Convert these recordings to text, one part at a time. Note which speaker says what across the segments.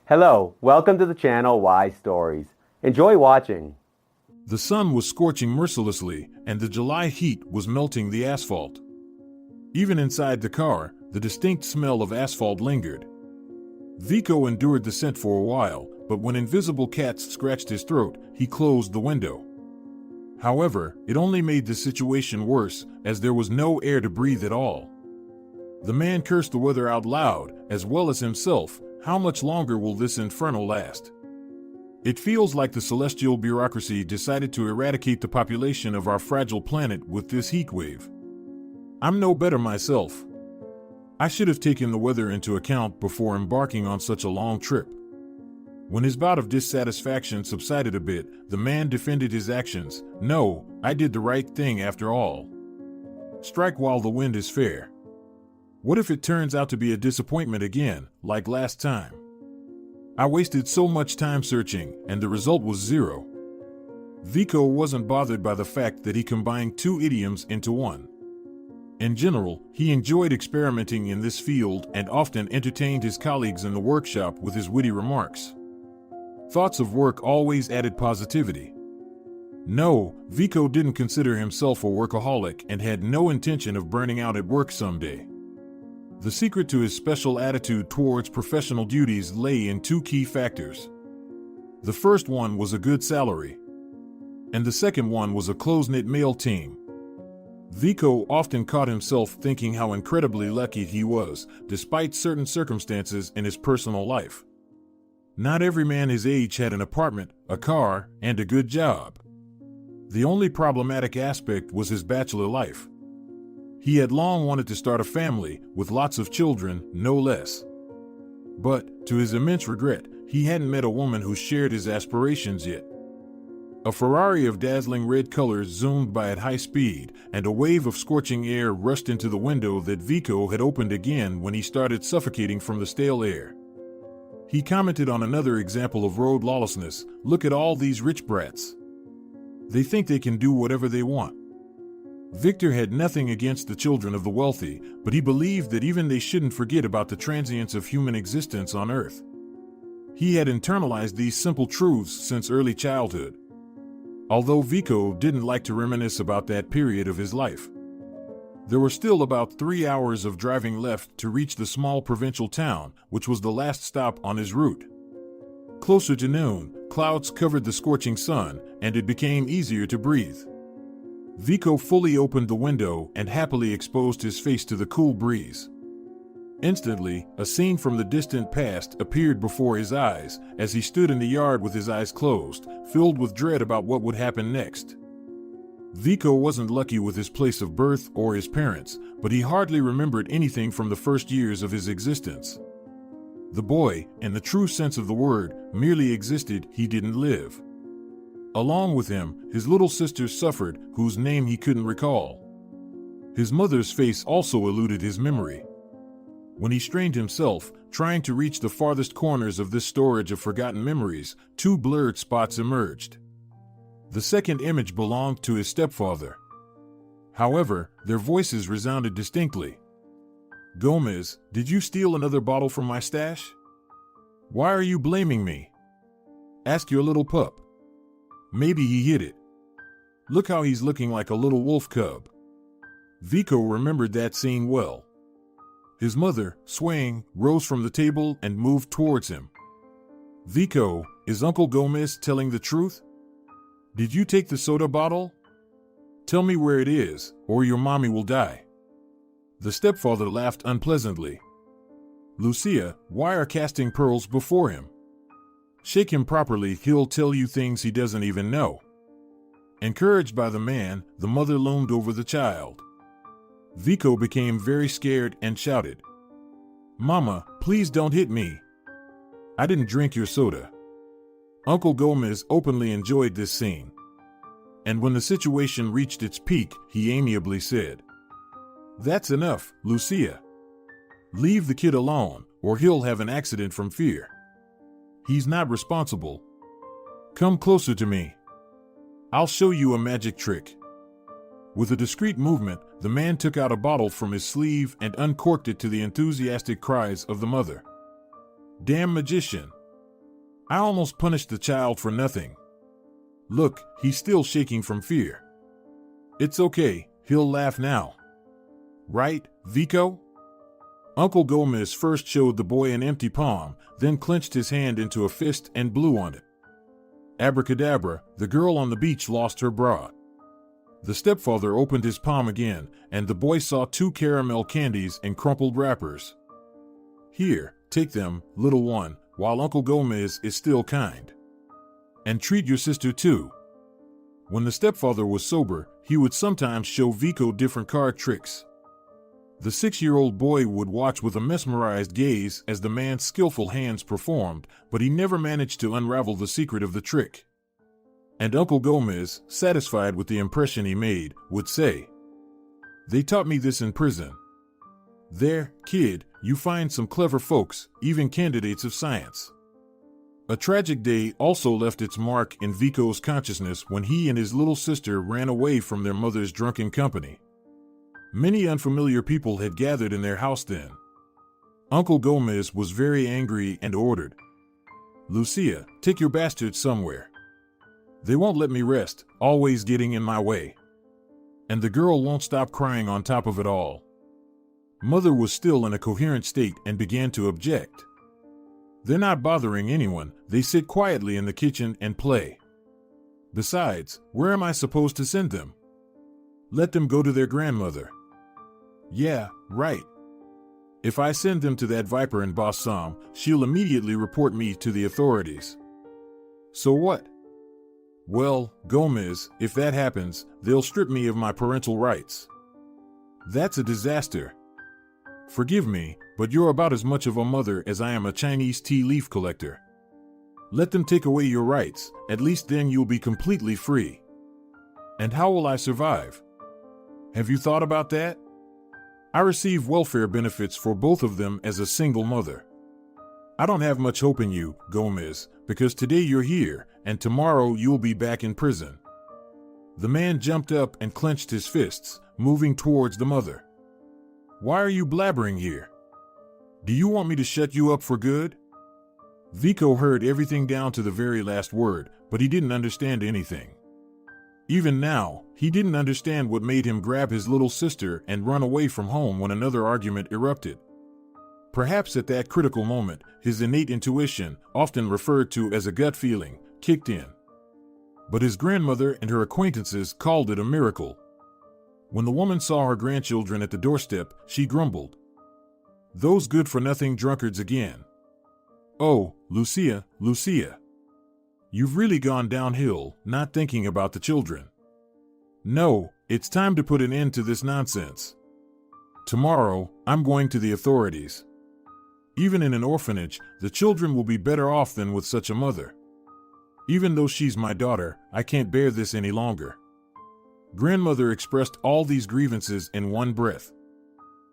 Speaker 1: Hello, welcome to the channel Why Stories. Enjoy watching.
Speaker 2: The sun was scorching mercilessly, and the July heat was melting the asphalt. Even inside the car, the distinct smell of asphalt lingered. Vico endured the scent for a while, but when invisible cats scratched his throat, he closed the window. However, it only made the situation worse, as there was no air to breathe at all. The man cursed the weather out loud, as well as himself. How much longer will this inferno last? It feels like the celestial bureaucracy decided to eradicate the population of our fragile planet with this heatwave. I'm no better myself. I should have taken the weather into account before embarking on such a long trip. When his bout of dissatisfaction subsided a bit, the man defended his actions. No, I did the right thing after all. Strike while the wind is fair. What if it turns out to be a disappointment again, like last time? I wasted so much time searching, and the result was zero. Vico wasn't bothered by the fact that he combined two idioms into one. In general, he enjoyed experimenting in this field and often entertained his colleagues in the workshop with his witty remarks. Thoughts of work always added positivity. No, Vico didn't consider himself a workaholic and had no intention of burning out at work someday. The secret to his special attitude towards professional duties lay in two key factors. The first one was a good salary, and the second one was a close-knit male team. Vico often caught himself thinking how incredibly lucky he was, despite certain circumstances in his personal life. Not every man his age had an apartment, a car, and a good job. The only problematic aspect was his bachelor life. He had long wanted to start a family, with lots of children, no less. But, to his immense regret, he hadn't met a woman who shared his aspirations yet. A Ferrari of dazzling red colors zoomed by at high speed, and a wave of scorching air rushed into the window that Vico had opened again when he started suffocating from the stale air. He commented on another example of road lawlessness. Look at all these rich brats. They think they can do whatever they want. Victor had nothing against the children of the wealthy, but he believed that even they shouldn't forget about the transience of human existence on Earth. He had internalized these simple truths since early childhood. Although Vico didn't like to reminisce about that period of his life. There were still about 3 hours of driving left to reach the small provincial town, which was the last stop on his route. Closer to noon, clouds covered the scorching sun, and it became easier to breathe. Vico fully opened the window and happily exposed his face to the cool breeze. Instantly, a scene from the distant past appeared before his eyes as he stood in the yard with his eyes closed, filled with dread about what would happen next. Vico wasn't lucky with his place of birth or his parents, but he hardly remembered anything from the first years of his existence. The boy, in the true sense of the word, merely existed, he didn't live. Along with him, his little sister suffered, whose name he couldn't recall. His mother's face also eluded his memory. When he strained himself, trying to reach the farthest corners of this storage of forgotten memories, two blurred spots emerged. The second image belonged to his stepfather. However, their voices resounded distinctly. "Gomez, did you steal another bottle from my stash? Why are you blaming me? Ask your little pup. Maybe he hid it. Look how he's looking like a little wolf cub." Vico remembered that scene well. His mother, swaying, rose from the table and moved towards him. "Vico, is Uncle Gomez telling the truth? Did you take the soda bottle? Tell me where it is, or your mommy will die." The stepfather laughed unpleasantly. "Lucia, why are casting pearls before him? Shake him properly, he'll tell you things he doesn't even know." Encouraged by the man, the mother loomed over the child. Vico became very scared and shouted, "Mama, please don't hit me. I didn't drink your soda." Uncle Gomez openly enjoyed this scene. And when the situation reached its peak, he amiably said, "That's enough, Lucia. Leave the kid alone, or he'll have an accident from fear. He's not responsible. Come closer to me. I'll show you a magic trick." With a discreet movement, the man took out a bottle from his sleeve and uncorked it to the enthusiastic cries of the mother. "Damn magician! I almost punished the child for nothing. Look, he's still shaking from fear. It's okay, he'll laugh now. Right, Vico? Uncle Gomez first showed the boy an empty palm, then clenched his hand into a fist and blew on it. Abracadabra, the girl on the beach lost her bra. The stepfather opened his palm again, and the boy saw 2 caramel candies in crumpled wrappers. Here, take them, little one, while Uncle Gomez is still kind. And treat your sister too. When the stepfather was sober, he would sometimes show Vico different card tricks. The 6-year-old boy would watch with a mesmerized gaze as the man's skillful hands performed, but he never managed to unravel the secret of the trick. And Uncle Gomez, satisfied with the impression he made, would say, "They taught me this in prison. There, kid, you find some clever folks, even candidates of science." A tragic day also left its mark in Vico's consciousness when he and his little sister ran away from their mother's drunken company. Many unfamiliar people had gathered in their house then. Uncle Gomez was very angry and ordered, "Lucia, take your bastards somewhere. They won't let me rest, always getting in my way. And the girl won't stop crying on top of it all." Mother was still in a coherent state and began to object. "They're not bothering anyone, they sit quietly in the kitchen and play. Besides, where am I supposed to send them? Let them go to their grandmother." "Yeah, right. If I send them to that viper in Bassam, she'll immediately report me to the authorities." "So what?" "Well, Gomez, if that happens, they'll strip me of my parental rights. That's a disaster. Forgive me, but you're about as much of a mother as I am a Chinese tea leaf collector. Let them take away your rights, at least then you'll be completely free. And how will I survive? Have you thought about that? I receive welfare benefits for both of them as a single mother. I don't have much hope in you, Gomez, because today you're here, and tomorrow you'll be back in prison." The man jumped up and clenched his fists, moving towards the mother. "Why are you blabbering here? Do you want me to shut you up for good?" Vico heard everything down to the very last word, but he didn't understand anything. Even now, he didn't understand what made him grab his little sister and run away from home when another argument erupted. Perhaps at that critical moment, his innate intuition, often referred to as a gut feeling, kicked in. But his grandmother and her acquaintances called it a miracle. When the woman saw her grandchildren at the doorstep, she grumbled, "Those good-for-nothing drunkards again. Oh, Lucia, Lucia. You've really gone downhill, not thinking about the children. No, it's time to put an end to this nonsense. Tomorrow, I'm going to the authorities. Even in an orphanage, the children will be better off than with such a mother. Even though she's my daughter, I can't bear this any longer." Grandmother expressed all these grievances in one breath.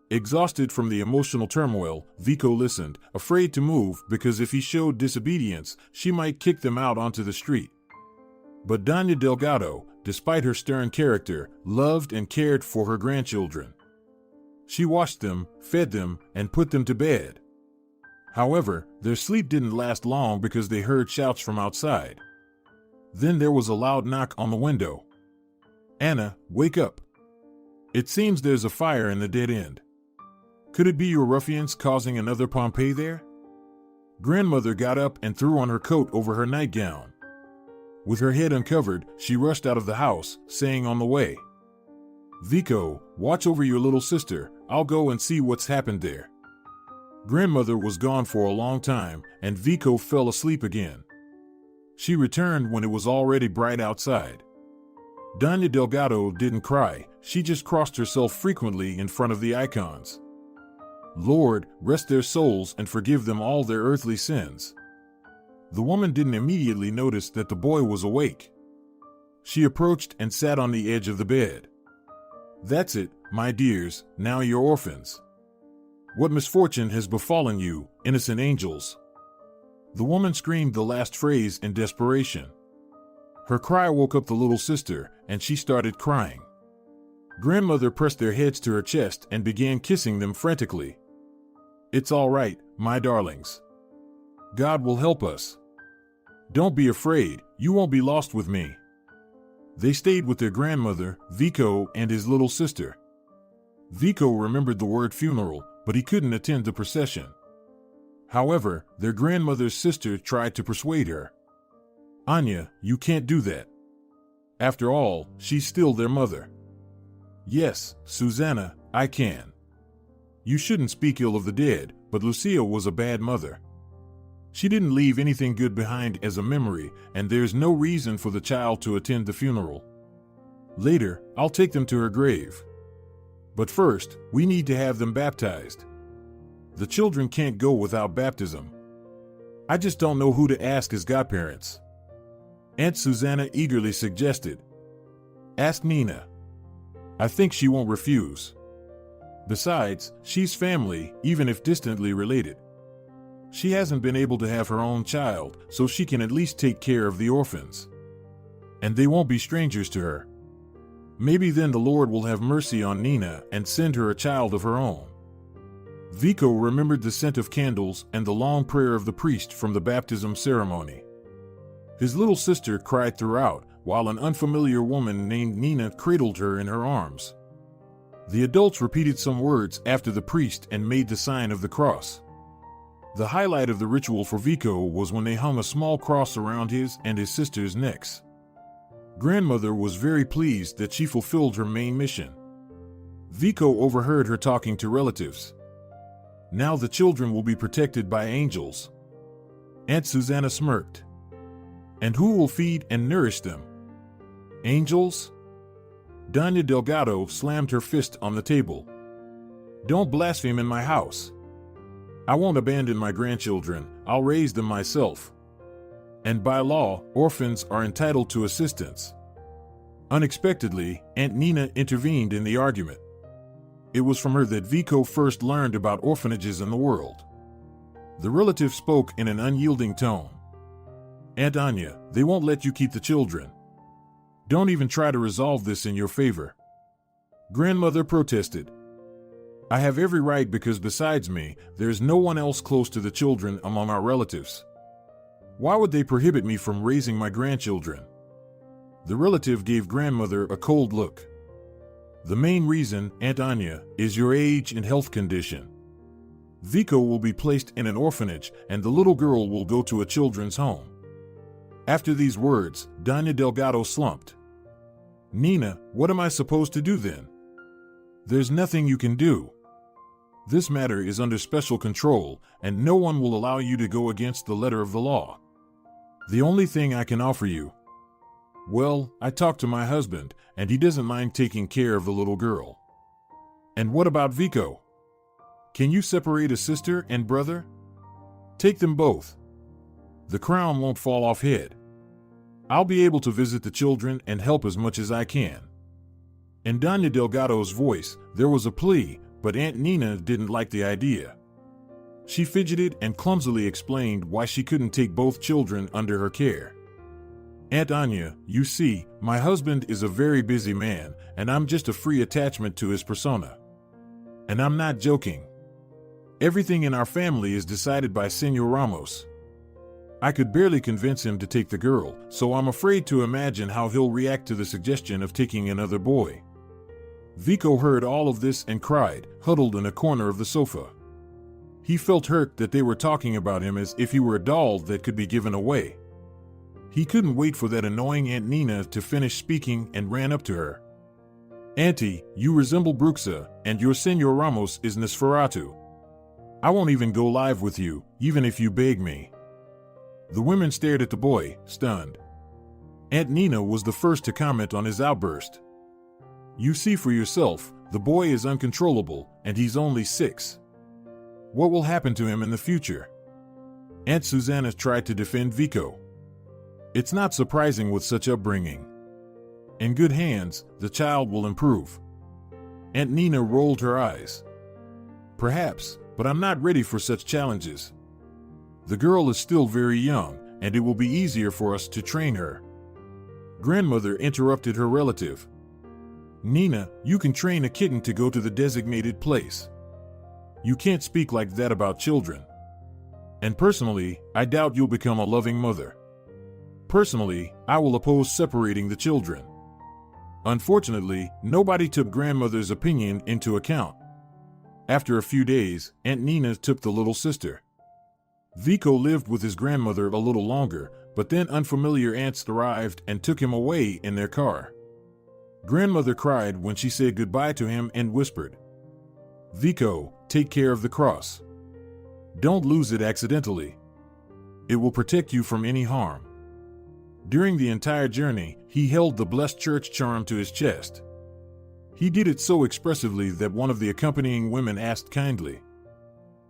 Speaker 2: Exhausted from the emotional turmoil, Vico listened, afraid to move because if he showed disobedience, she might kick them out onto the street. But Doña Delgado, despite her stern character, loved and cared for her grandchildren. She washed them, fed them, and put them to bed. However, their sleep didn't last long because they heard shouts from outside. Then there was a loud knock on the window. "Anna, wake up. It seems there's a fire in the dead end. Could it be your ruffians causing another Pompeii there?" Grandmother got up and threw on her coat over her nightgown. With her head uncovered, she rushed out of the house, saying on the way, "Vico, watch over your little sister, I'll go and see what's happened there." Grandmother was gone for a long time, and Vico fell asleep again. She returned when it was already bright outside. Doña Delgado didn't cry, she just crossed herself frequently in front of the icons. "Lord, rest their souls and forgive them all their earthly sins." The woman didn't immediately notice that the boy was awake. She approached and sat on the edge of the bed. "That's it, my dears, now you're orphans. What misfortune has befallen you, innocent angels?" The woman screamed the last phrase in desperation. Her cry woke up the little sister, and she started crying. Grandmother pressed their heads to her chest and began kissing them frantically. "It's all right, my darlings. God will help us. Don't be afraid, you won't be lost with me. They stayed with their grandmother, Vico, and his little sister. Vico remembered the word funeral, but he couldn't attend the procession. However, their grandmother's sister tried to persuade her. Anya, you can't do that. After all, she's still their mother. Yes, Susanna, I can. You shouldn't speak ill of the dead, but Lucia was a bad mother. She didn't leave anything good behind as a memory, and there's no reason for the child to attend the funeral. Later, I'll take them to her grave. But first, we need to have them baptized. The children can't go without baptism. I just don't know who to ask as godparents. Aunt Susanna eagerly suggested. Ask Nina. I think she won't refuse. Besides, she's family, even if distantly related. She hasn't been able to have her own child, so she can at least take care of the orphans. And they won't be strangers to her. Maybe then the Lord will have mercy on Nina and send her a child of her own. Vico remembered the scent of candles and the long prayer of the priest from the baptism ceremony. His little sister cried throughout, while an unfamiliar woman named Nina cradled her in her arms. The adults repeated some words after the priest and made the sign of the cross. The highlight of the ritual for Vico was when they hung a small cross around his and his sister's necks. Grandmother was very pleased that she fulfilled her main mission. Vico overheard her talking to relatives. Now the children will be protected by angels. Aunt Susanna smirked. And who will feed and nourish them? Angels? Doña Delgado slammed her fist on the table. Don't blaspheme in my house. I won't abandon my grandchildren, I'll raise them myself. And by law, orphans are entitled to assistance. Unexpectedly, Aunt Nina intervened in the argument. It was from her that Vico first learned about orphanages in the world. The relative spoke in an unyielding tone. Aunt Anya, they won't let you keep the children. Don't even try to resolve this in your favor. Grandmother protested. I have every right because besides me, there's no one else close to the children among our relatives. Why would they prohibit me from raising my grandchildren? The relative gave grandmother a cold look. The main reason, Aunt Anya, is your age and health condition. Vico will be placed in an orphanage and the little girl will go to a children's home. After these words, Doña Delgado slumped. Nina, what am I supposed to do then? There's nothing you can do. This matter is under special control, and no one will allow you to go against the letter of the law. The only thing I can offer you. Well, I talked to my husband, and he doesn't mind taking care of the little girl. And what about Vico? Can you separate a sister and brother? Take them both. The crown won't fall off head. I'll be able to visit the children and help as much as I can. In Doña Delgado's voice, there was a plea, but Aunt Nina didn't like the idea. She fidgeted and clumsily explained why she couldn't take both children under her care. Aunt Anya, you see, my husband is a very busy man, and I'm just a free attachment to his persona. And I'm not joking. Everything in our family is decided by Senor Ramos. I could barely convince him to take the girl, so I'm afraid to imagine how he'll react to the suggestion of taking another boy. Vico heard all of this and cried, huddled in a corner of the sofa. He felt hurt that they were talking about him as if he were a doll that could be given away. He couldn't wait for that annoying Aunt Nina to finish speaking and ran up to her. Auntie, you resemble Bruxa, and your Senor Ramos is Nosferatu. I won't even go live with you, even if you beg me. The women stared at the boy, stunned. Aunt Nina was the first to comment on his outburst. You see for yourself, the boy is uncontrollable, and he's only 6. What will happen to him in the future? Aunt Susanna tried to defend Vico. It's not surprising with such upbringing. In good hands, the child will improve. Aunt Nina rolled her eyes. Perhaps, but I'm not ready for such challenges. The girl is still very young, and it will be easier for us to train her. Grandmother interrupted her relative. Nina, you can train a kitten to go to the designated place. You can't speak like that about children. And personally, I doubt you'll become a loving mother. Personally, I will oppose separating the children. Unfortunately, nobody took grandmother's opinion into account. After a few days, Aunt Nina took the little sister. Vico lived with his grandmother a little longer, but then unfamiliar aunts arrived and took him away in their car. Grandmother cried when she said goodbye to him and whispered, "Vico, take care of the cross. Don't lose it accidentally. It will protect you from any harm." During the entire journey, he held the blessed church charm to his chest. He did it so expressively that one of the accompanying women asked kindly,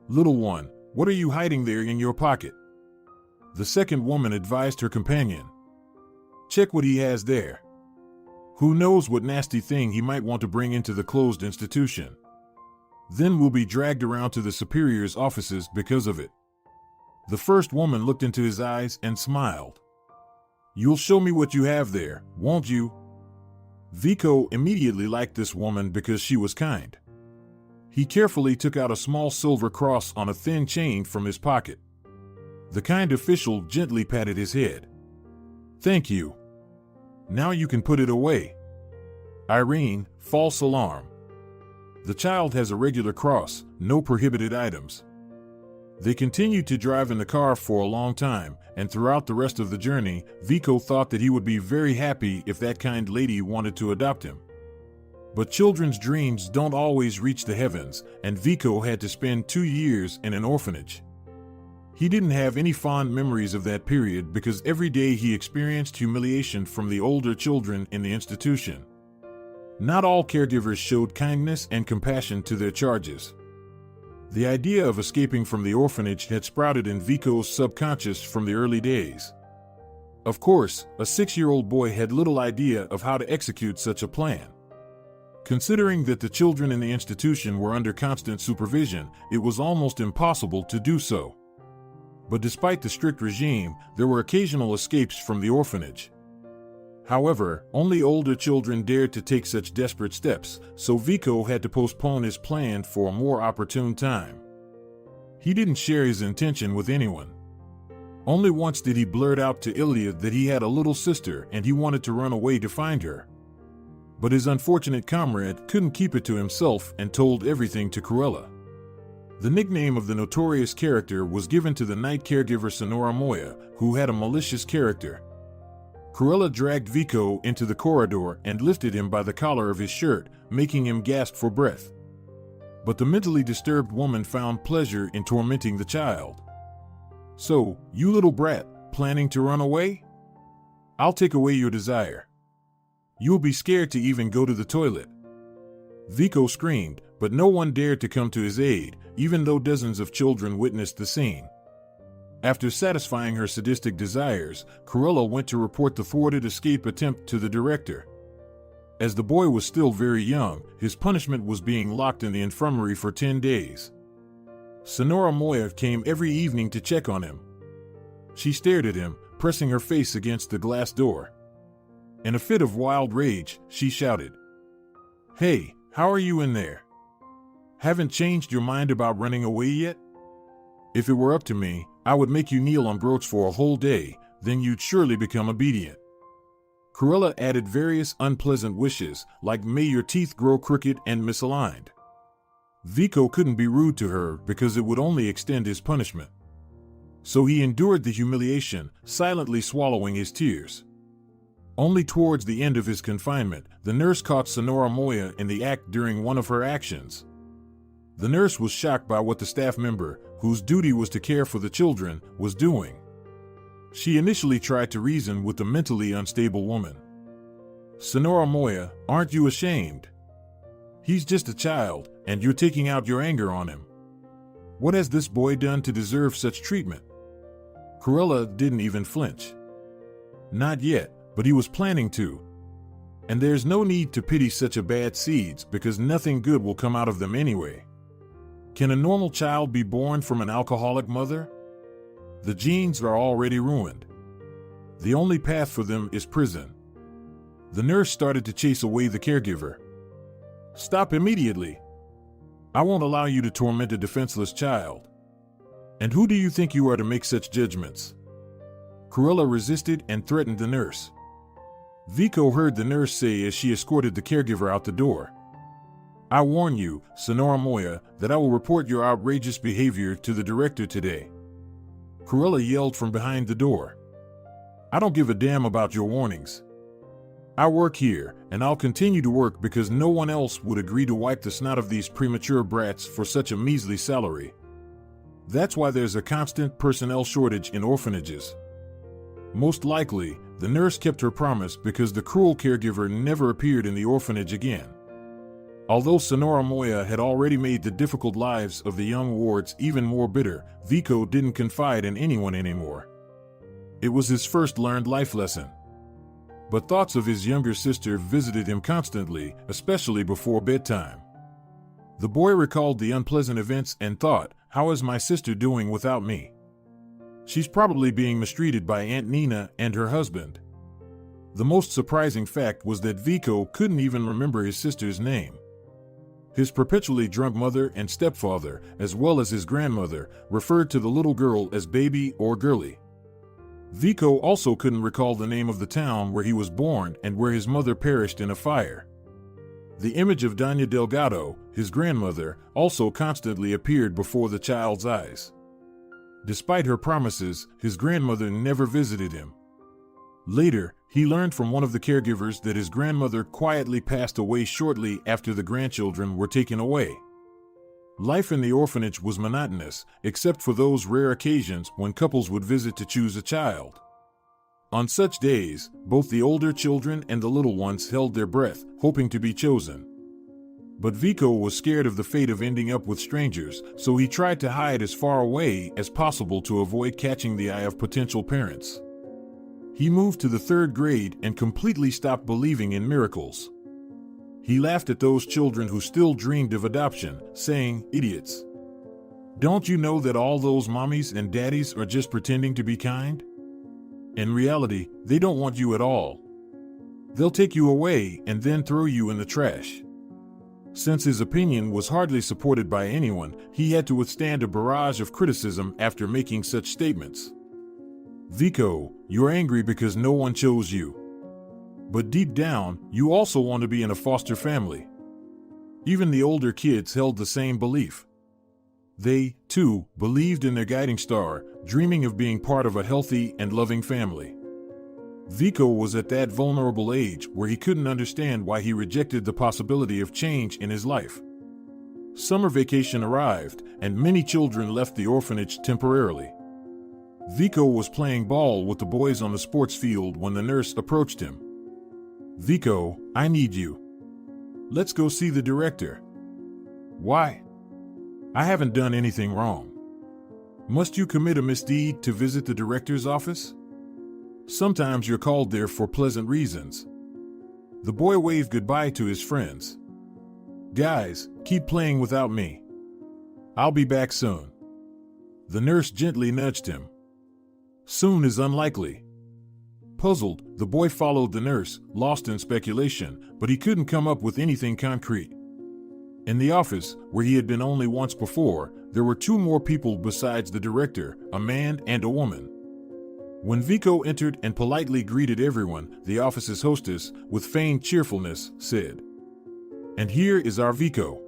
Speaker 2: "Little one, what are you hiding there in your pocket?" The second woman advised her companion, "Check what he has there. Who knows what nasty thing he might want to bring into the closed institution. Then we'll be dragged around to the superior's offices because of it." The first woman looked into his eyes and smiled. "You'll show me what you have there, won't you?" Vico immediately liked this woman because she was kind. He carefully took out a small silver cross on a thin chain from his pocket. The kind official gently patted his head. "Thank you. Now you can put it away." Irene, false alarm. The child has a regular cross, no prohibited items. They continued to drive in the car for a long time, and throughout the rest of the journey, Vico thought that he would be very happy if that kind lady wanted to adopt him. But children's dreams don't always reach the heavens, and Vico had to spend 2 years in an orphanage. He didn't have any fond memories of that period because every day he experienced humiliation from the older children in the institution. Not all caregivers showed kindness and compassion to their charges. The idea of escaping from the orphanage had sprouted in Vico's subconscious from the early days. Of course, a 6-year-old boy had little idea of how to execute such a plan. Considering that the children in the institution were under constant supervision, it was almost impossible to do so. But despite the strict regime, there were occasional escapes from the orphanage. However, only older children dared to take such desperate steps, so Vico had to postpone his plan for a more opportune time. He didn't share his intention with anyone. Only once did he blurt out to Ilya that he had a little sister and he wanted to run away to find her. But his unfortunate comrade couldn't keep it to himself and told everything to Cruella. The nickname of the notorious character was given to the night caregiver Senor Moya, who had a malicious character. Cruella dragged Vico into the corridor and lifted him by the collar of his shirt, making him gasp for breath. But the mentally disturbed woman found pleasure in tormenting the child. "So, you little brat, planning to run away? I'll take away your desire. You'll be scared to even go to the toilet." Vico screamed, but no one dared to come to his aid, even though dozens of children witnessed the scene. After satisfying her sadistic desires, Cruella went to report the thwarted escape attempt to the director. As the boy was still very young, his punishment was being locked in the infirmary for 10 days. Senora Moya came every evening to check on him. She stared at him, pressing her face against the glass door. In a fit of wild rage, she shouted, "Hey, how are you in there? Haven't changed your mind about running away yet? If it were up to me, I would make you kneel on brooch for a whole day, then you'd surely become obedient." Cruella added various unpleasant wishes, like "may your teeth grow crooked and misaligned." Vico couldn't be rude to her because it would only extend his punishment. So he endured the humiliation, silently swallowing his tears. Only towards the end of his confinement, the nurse caught Senora Moya in the act during one of her actions. The nurse was shocked by what the staff member, whose duty was to care for the children, was doing. She initially tried to reason with the mentally unstable woman. "Senora Moya, aren't you ashamed? He's just a child, and you're taking out your anger on him. What has this boy done to deserve such treatment?" Cruella didn't even flinch. Not yet, but he was planning to. And there's no need to pity such a bad seeds because nothing good will come out of them anyway. Can a normal child be born from an alcoholic mother? The genes are already ruined. The only path for them is prison. The nurse started to chase away the caregiver. "Stop immediately. I won't allow you to torment a defenseless child. And who do you think you are to make such judgments?" Cruella resisted and threatened the nurse. Vico heard the nurse say as she escorted the caregiver out the door, "I warn you, Senor Moya, that I will report your outrageous behavior to the director today." Cruella yelled from behind the door, "I don't give a damn about your warnings. I work here, and I'll continue to work because no one else would agree to wipe the snot of these premature brats for such a measly salary. That's why there's a constant personnel shortage in orphanages." Most likely, the nurse kept her promise because the cruel caregiver never appeared in the orphanage again. Although Senora Moya had already made the difficult lives of the young wards even more bitter, Vico didn't confide in anyone anymore. It was his first learned life lesson. But thoughts of his younger sister visited him constantly, especially before bedtime. The boy recalled the unpleasant events and thought, "How is my sister doing without me? She's probably being mistreated by Aunt Nina and her husband." The most surprising fact was that Vico couldn't even remember his sister's name. His perpetually drunk mother and stepfather, as well as his grandmother, referred to the little girl as baby or girlie. Vico also couldn't recall the name of the town where he was born and where his mother perished in a fire. The image of Doña Delgado, his grandmother, also constantly appeared before the child's eyes. Despite her promises, his grandmother never visited him. Later, he learned from one of the caregivers that his grandmother quietly passed away shortly after the grandchildren were taken away. Life in the orphanage was monotonous, except for those rare occasions when couples would visit to choose a child. On such days, both the older children and the little ones held their breath, hoping to be chosen. But Vico was scared of the fate of ending up with strangers, so he tried to hide as far away as possible to avoid catching the eye of potential parents. He moved to the 3rd grade and completely stopped believing in miracles. He laughed at those children who still dreamed of adoption, saying, "Idiots. Don't you know that all those mommies and daddies are just pretending to be kind? In reality, they don't want you at all. They'll take you away and then throw you in the trash." Since his opinion was hardly supported by anyone, he had to withstand a barrage of criticism after making such statements. "Vico, you're angry because no one chose you. But deep down, you also want to be in a foster family." Even the older kids held the same belief. They, too, believed in their guiding star, dreaming of being part of a healthy and loving family. Vico was at that vulnerable age where he couldn't understand why he rejected the possibility of change in his life. Summer vacation arrived, and many children left the orphanage temporarily. Vico was playing ball with the boys on the sports field when the nurse approached him. "Vico, I need you. Let's go see the director." "Why?" "I haven't done anything wrong." "Must you commit a misdeed to visit the director's office?" "Sometimes you're called there for pleasant reasons." The boy waved goodbye to his friends. "Guys, keep playing without me. I'll be back soon." The nurse gently nudged him. "Soon is unlikely." Puzzled, the boy followed the nurse, lost in speculation, but he couldn't come up with anything concrete. In the office, where he had been only once before, there were 2 more people besides the director, a man and a woman. When Vico entered and politely greeted everyone, the office's hostess, with feigned cheerfulness, said, "And here is our Vico.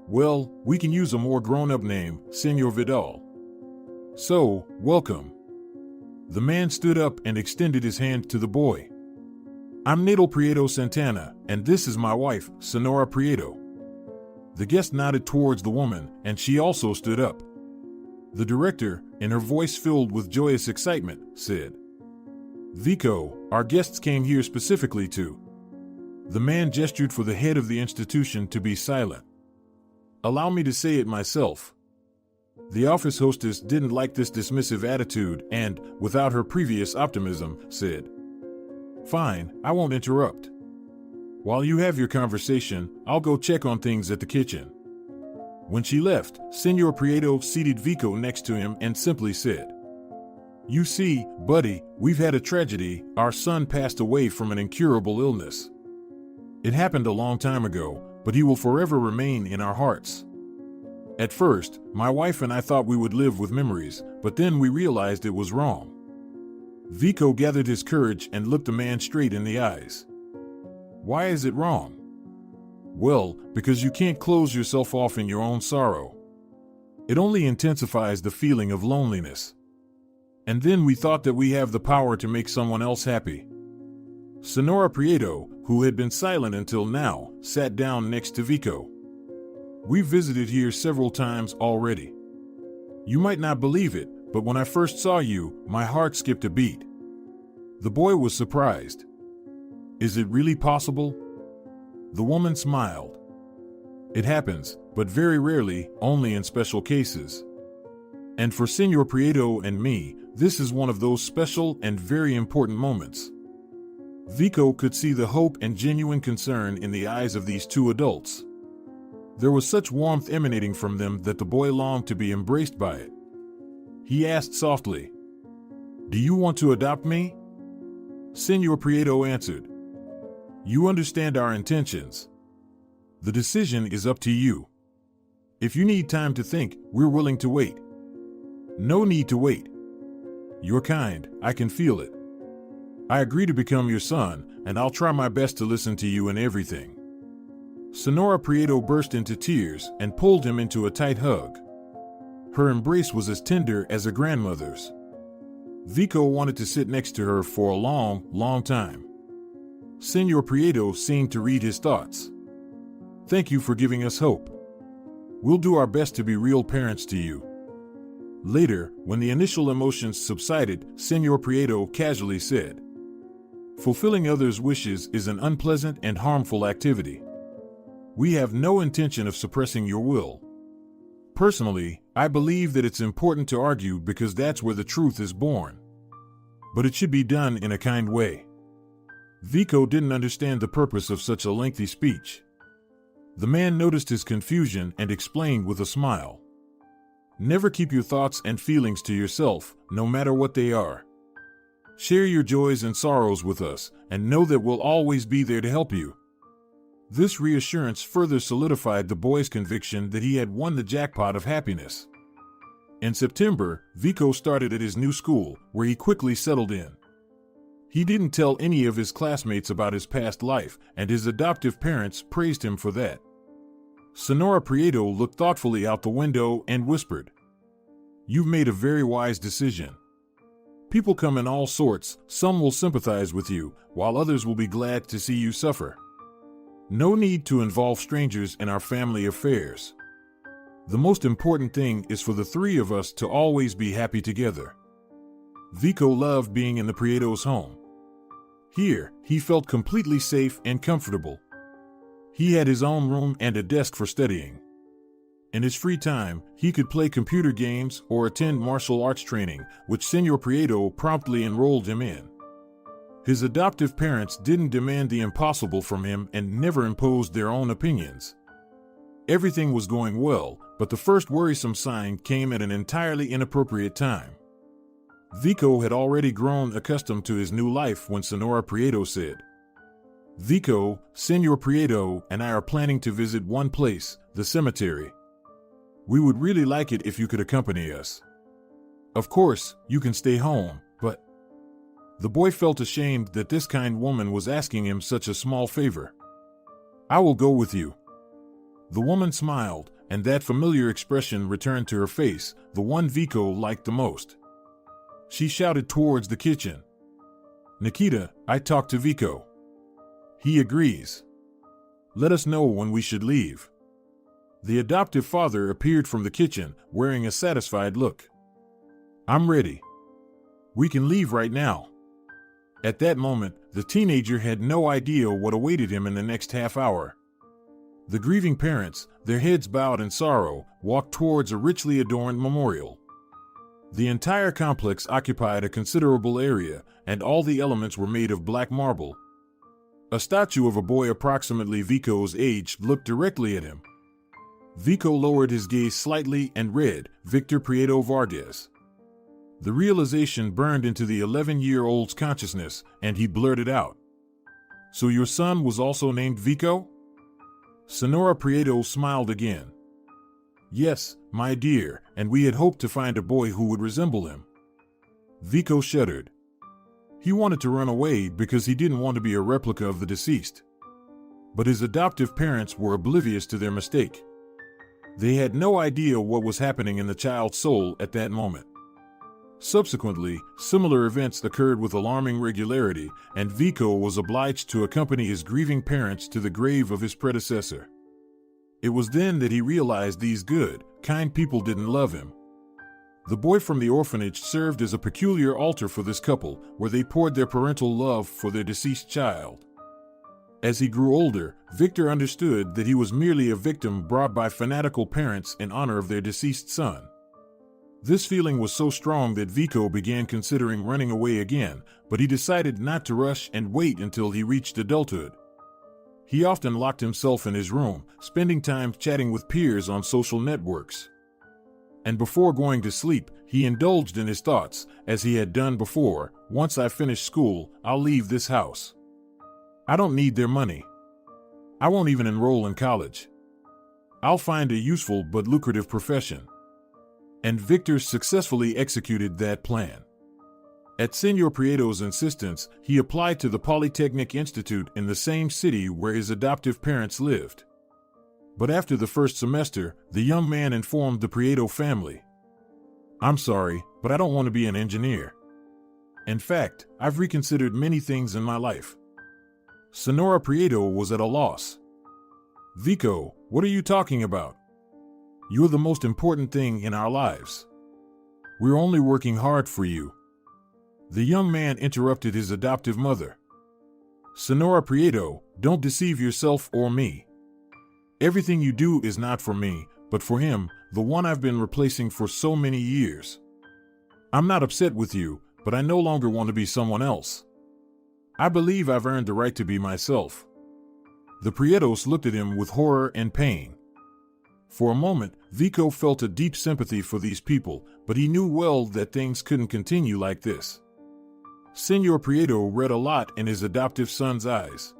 Speaker 2: Well, we can use a more grown-up name, Senor Vidal. So, welcome." The man stood up and extended his hand to the boy. "I'm Nadal Prieto Santana, and this is my wife, Senora Prieto." The guest nodded towards the woman, and she also stood up. The director, in her voice filled with joyous excitement, said, "Vico, our guests came here specifically to..." The man gestured for the head of the institution to be silent. "Allow me to say it myself." The office hostess didn't like this dismissive attitude and, without her previous optimism, said, "Fine, I won't interrupt. While you have your conversation, I'll go check on things at the kitchen." When she left, Senor Prieto seated Vico next to him and simply said, "You see, buddy, we've had a tragedy. Our son passed away from an incurable illness. It happened a long time ago, but he will forever remain in our hearts. At first, my wife and I thought we would live with memories, but then we realized it was wrong. Vico gathered his courage and looked the man straight in the eyes. Why is it wrong? Well, because you can't close yourself off in your own sorrow. It only intensifies the feeling of loneliness. And then we thought that we have the power to make someone else happy. Senor Prieto, who had been silent until now, sat down next to Vico. We've visited here several times already. You might not believe it, but when I first saw you, my heart skipped a beat. The boy was surprised. Is it really possible? The woman smiled. It happens, but very rarely, only in special cases. And for Senor Prieto and me, this is one of those special and very important moments. Vico could see the hope and genuine concern in the eyes of these two adults. There was such warmth emanating from them that the boy longed to be embraced by it. He asked softly, "Do you want to adopt me?" Senor Prieto answered, "You understand our intentions. The decision is up to you. If you need time to think, we're willing to wait." "No need to wait. You're kind, I can feel it. I agree to become your son, and I'll try my best to listen to you in everything." Senora Prieto burst into tears and pulled him into a tight hug. Her embrace was as tender as a grandmother's. Vico wanted to sit next to her for a long, long time. Senor Prieto seemed to read his thoughts. "Thank you for giving us hope. We'll do our best to be real parents to you." Later, when the initial emotions subsided, Senor Prieto casually said, "Fulfilling others' wishes is an unpleasant and harmful activity. We have no intention of suppressing your will. Personally, I believe that it's important to argue because that's where the truth is born. But it should be done in a kind way." Vico didn't understand the purpose of such a lengthy speech. The man noticed his confusion and explained with a smile. "Never keep your thoughts and feelings to yourself, no matter what they are. Share your joys and sorrows with us, and know that we'll always be there to help you." This reassurance further solidified the boy's conviction that he had won the jackpot of happiness. In September, Vico started at his new school, where he quickly settled in. He didn't tell any of his classmates about his past life, and his adoptive parents praised him for that. Senora Prieto looked thoughtfully out the window and whispered, "You've made a very wise decision. People come in all sorts, some will sympathize with you, while others will be glad to see you suffer. No need to involve strangers in our family affairs. The most important thing is for the three of us to always be happy together." Vico loved being in the Prieto's home. Here, he felt completely safe and comfortable. He had his own room and a desk for studying. In his free time, he could play computer games or attend martial arts training, which Senor Prieto promptly enrolled him in. His adoptive parents didn't demand the impossible from him and never imposed their own opinions. Everything was going well, but the first worrisome sign came at an entirely inappropriate time. Vico had already grown accustomed to his new life when Senora Prieto said, "Vico, Senor Prieto and I are planning to visit one place, the cemetery. We would really like it if you could accompany us. Of course, you can stay home, but..." The boy felt ashamed that this kind woman was asking him such a small favor. "I will go with you." The woman smiled, and that familiar expression returned to her face, the one Vico liked the most. She shouted towards the kitchen, "Nikita, I talked to Vico. He agrees. Let us know when we should leave." The adoptive father appeared from the kitchen, wearing a satisfied look. "I'm ready. We can leave right now." At that moment, the teenager had no idea what awaited him in the next half hour. The grieving parents, their heads bowed in sorrow, walked towards a richly adorned memorial. The entire complex occupied a considerable area, and all the elements were made of black marble. A statue of a boy approximately Vico's age looked directly at him. Vico lowered his gaze slightly and read, "Victor Prieto Vargas." The realization burned into the 11-year-old's consciousness, and he blurted out, "So your son was also named Vico?" Senora Prieto smiled again. "Yes, my dear, and we had hoped to find a boy who would resemble him." Vico shuddered. He wanted to run away because he didn't want to be a replica of the deceased. But his adoptive parents were oblivious to their mistake. They had no idea what was happening in the child's soul at that moment. Subsequently, similar events occurred with alarming regularity, and Vico was obliged to accompany his grieving parents to the grave of his predecessor. It was then that he realized these good, kind people didn't love him. The boy from the orphanage served as a peculiar altar for this couple, where they poured their parental love for their deceased child. As he grew older, Victor understood that he was merely a victim brought by fanatical parents in honor of their deceased son. This feeling was so strong that Vico began considering running away again, but he decided not to rush and wait until he reached adulthood. He often locked himself in his room, spending time chatting with peers on social networks. And before going to sleep, he indulged in his thoughts, as he had done before: once I finish school, I'll leave this house. I don't need their money. I won't even enroll in college. I'll find a useful but lucrative profession. And Victor successfully executed that plan. At Senor Prieto's insistence, he applied to the Polytechnic Institute in the same city where his adoptive parents lived. But after the first semester, the young man informed the Prieto family, "I'm sorry, but I don't want to be an engineer. In fact, I've reconsidered many things in my life." Senora Prieto was at a loss. "Vico, what are you talking about? You're the most important thing in our lives. We're only working hard for you." The young man interrupted his adoptive mother. "Senora Prieto, don't deceive yourself or me. Everything you do is not for me, but for him, the one I've been replacing for so many years. I'm not upset with you, but I no longer want to be someone else. I believe I've earned the right to be myself." The Prietos looked at him with horror and pain. For a moment, Vico felt a deep sympathy for these people, but he knew well that things couldn't continue like this. Senor Prieto read a lot in his adoptive son's eyes.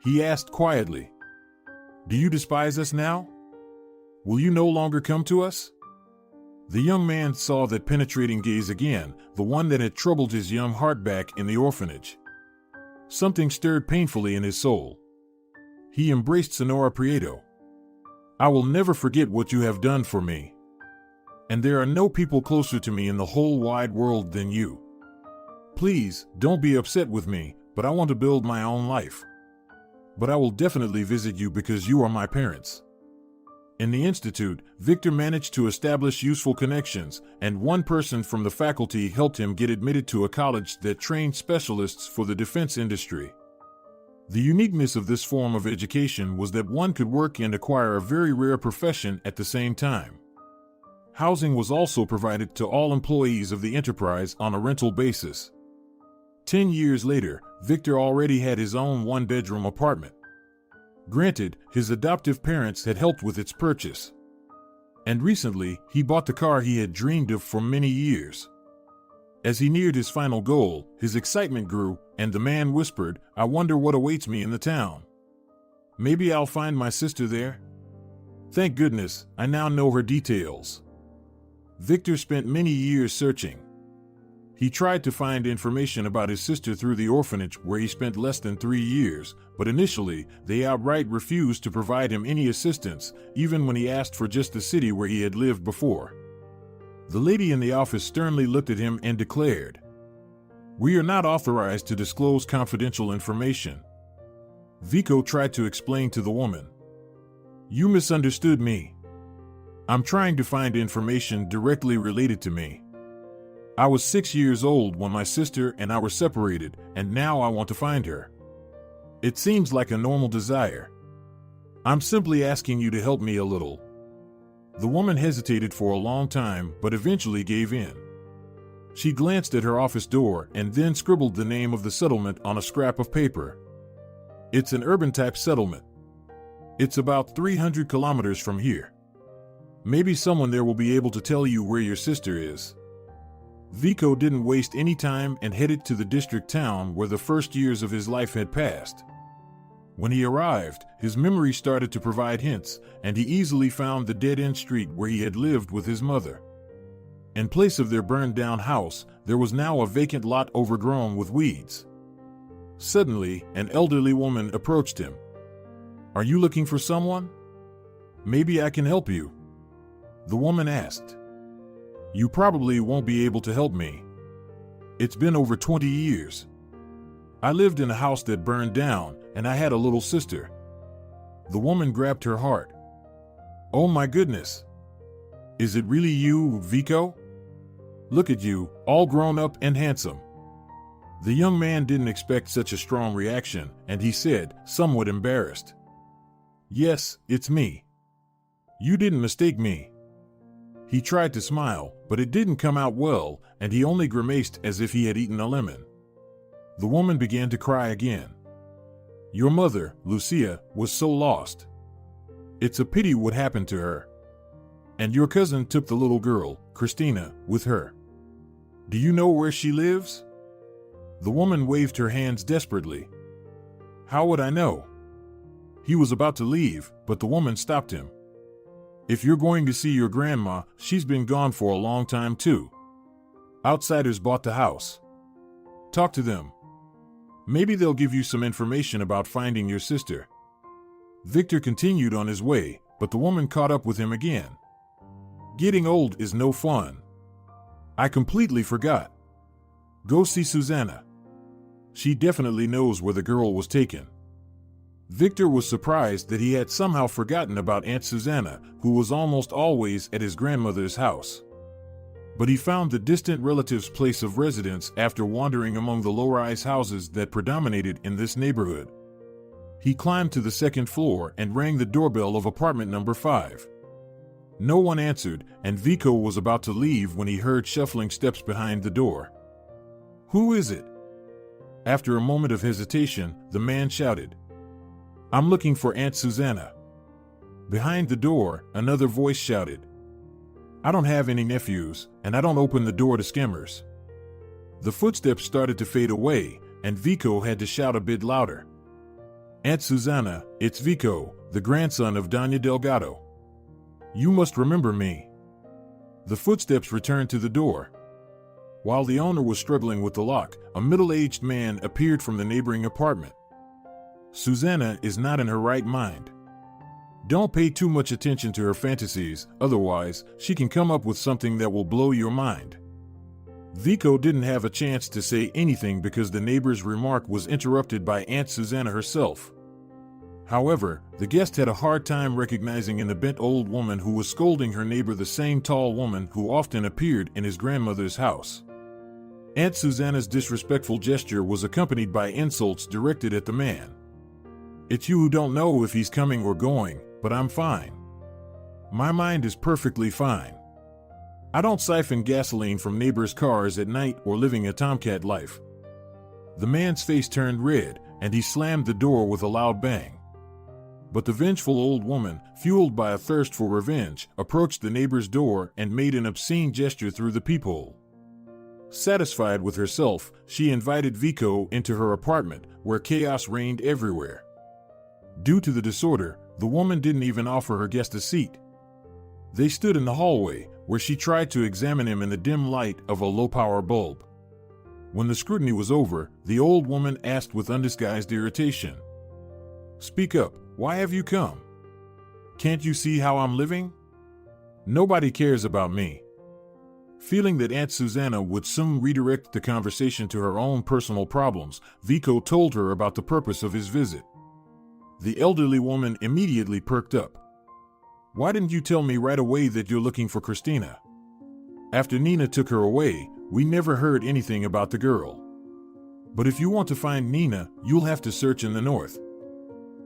Speaker 2: He asked quietly, "Do you despise us now? Will you no longer come to us?" The young man saw that penetrating gaze again, the one that had troubled his young heart back in the orphanage. Something stirred painfully in his soul. He embraced Senora Prieto. "I will never forget what you have done for me. And there are no people closer to me in the whole wide world than you. Please, don't be upset with me, but I want to build my own life. But I will definitely visit you because you are my parents." In the institute, Victor managed to establish useful connections, and one person from the faculty helped him get admitted to a college that trained specialists for the defense industry. The uniqueness of this form of education was that one could work and acquire a very rare profession at the same time. Housing was also provided to all employees of the enterprise on a rental basis. 10 years later, Victor already had his own one-bedroom apartment. Granted, his adoptive parents had helped with its purchase. And recently, he bought the car he had dreamed of for many years. As he neared his final goal, his excitement grew, and the man whispered, "I wonder what awaits me in the town. Maybe I'll find my sister there? Thank goodness, I now know her details." Victor spent many years searching. He tried to find information about his sister through the orphanage where he spent less than 3 years, but initially, they outright refused to provide him any assistance, even when he asked for just the city where he had lived before. The lady in the office sternly looked at him and declared, "We are not authorized to disclose confidential information." Vico tried to explain to the woman, "You misunderstood me. I'm trying to find information directly related to me. I was 6 years old when my sister and I were separated, and now I want to find her. It seems like a normal desire. I'm simply asking you to help me a little." The woman hesitated for a long time, but eventually gave in. She glanced at her office door and then scribbled the name of the settlement on a scrap of paper. "It's an urban-type settlement. It's about 300 kilometers from here. Maybe someone there will be able to tell you where your sister is." Vico didn't waste any time and headed to the district town where the first years of his life had passed. When he arrived, his memory started to provide hints, and he easily found the dead-end street where he had lived with his mother. In place of their burned-down house, there was now a vacant lot overgrown with weeds. Suddenly, an elderly woman approached him. "Are you looking for someone? Maybe I can help you," the woman asked. "You probably won't be able to help me. It's been over 20 years. I lived in a house that burned down, and I had a little sister." The woman grabbed her heart. "Oh my goodness. Is it really you, Vico? Look at you, all grown up and handsome." The young man didn't expect such a strong reaction, and he said, somewhat embarrassed, "Yes, it's me. You didn't mistake me." He tried to smile, but it didn't come out well, and he only grimaced as if he had eaten a lemon. The woman began to cry again. "Your mother, Lucia, was so lost. It's a pity what happened to her. And your cousin took the little girl, Christina, with her. Do you know where she lives?" The woman waved her hands desperately. "How would I know?" He was about to leave, but the woman stopped him. "If you're going to see your grandma, she's been gone for a long time too. Outsiders bought the house. Talk to them. Maybe they'll give you some information about finding your sister." Victor continued on his way, but the woman caught up with him again. "Getting old is no fun. I completely forgot. Go see Susanna. She definitely knows where the girl was taken." Victor was surprised that he had somehow forgotten about Aunt Susanna, who was almost always at his grandmother's house. But he found the distant relative's place of residence after wandering among the low-rise houses that predominated in this neighborhood. He climbed to the second floor and rang the doorbell of apartment number 5. No one answered, and Vico was about to leave when he heard shuffling steps behind the door. "Who is it?" After a moment of hesitation, the man shouted, "I'm looking for Aunt Susanna." Behind the door, another voice shouted, "I don't have any nephews, and I don't open the door to skimmers." The footsteps started to fade away, and Vico had to shout a bit louder. "Aunt Susanna, it's Vico, the grandson of Doña Delgado. You must remember me." The footsteps returned to the door. While the owner was struggling with the lock, a middle-aged man appeared from the neighboring apartment. "Susanna is not in her right mind. Don't pay too much attention to her fantasies, otherwise she can come up with something that will blow your mind." Vico didn't have a chance to say anything because the neighbor's remark was interrupted by Aunt Susanna herself. However, the guest had a hard time recognizing in the bent old woman who was scolding her neighbor the same tall woman who often appeared in his grandmother's house. Aunt Susanna's disrespectful gesture was accompanied by insults directed at the man. "It's you who don't know if he's coming or going, but I'm fine. My mind is perfectly fine. I don't siphon gasoline from neighbors' cars at night or living a tomcat life." The man's face turned red, and he slammed the door with a loud bang. But the vengeful old woman, fueled by a thirst for revenge, approached the neighbor's door and made an obscene gesture through the peephole. Satisfied with herself, she invited Vico into her apartment, where chaos reigned everywhere. Due to the disorder, the woman didn't even offer her guest a seat. They stood in the hallway, where she tried to examine him in the dim light of a low-power bulb. When the scrutiny was over, the old woman asked with undisguised irritation, "Speak up, why have you come? Can't you see how I'm living? Nobody cares about me." Feeling that Aunt Susanna would soon redirect the conversation to her own personal problems, Vico told her about the purpose of his visit. The elderly woman immediately perked up. "Why didn't you tell me right away that you're looking for Christina? After Nina took her away, we never heard anything about the girl. But if you want to find Nina, you'll have to search in the north.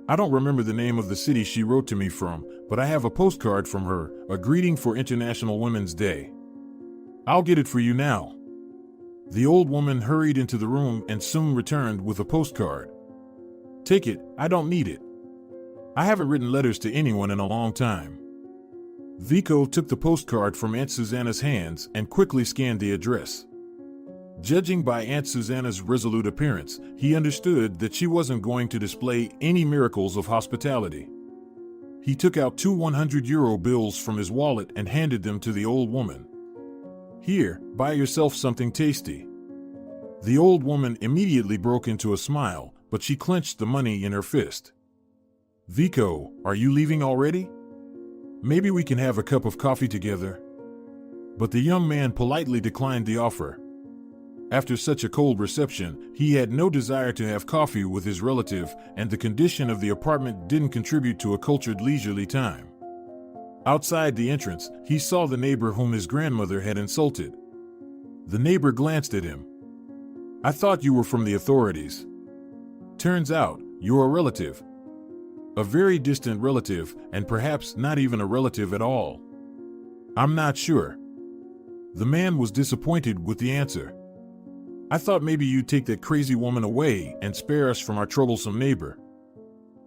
Speaker 2: I don't remember the name of the city she wrote to me from, but I have a postcard from her, a greeting for International Women's Day. I'll get it for you now." The old woman hurried into the room and soon returned with a postcard. "Take it, I don't need it. I haven't written letters to anyone in a long time." Vico took the postcard from Aunt Susanna's hands and quickly scanned the address. Judging by Aunt Susanna's resolute appearance, he understood that she wasn't going to display any miracles of hospitality. He took out two €100 bills from his wallet and handed them to the old woman. Here, buy yourself something tasty." The old woman immediately broke into a smile, but she clenched the money in her fist. "Vico, are you leaving already? Maybe we can have a cup of coffee together." But the young man politely declined the offer. After such a cold reception, he had no desire to have coffee with his relative, and the condition of the apartment didn't contribute to a cultured leisurely time. Outside the entrance, he saw the neighbor whom his grandmother had insulted. The neighbor glanced at him. "I thought you were from the authorities. Turns out, you're a relative. A very distant relative, and perhaps not even a relative at all." "I'm not sure." The man was disappointed with the answer. "I thought maybe you'd take that crazy woman away and spare us from our troublesome neighbor.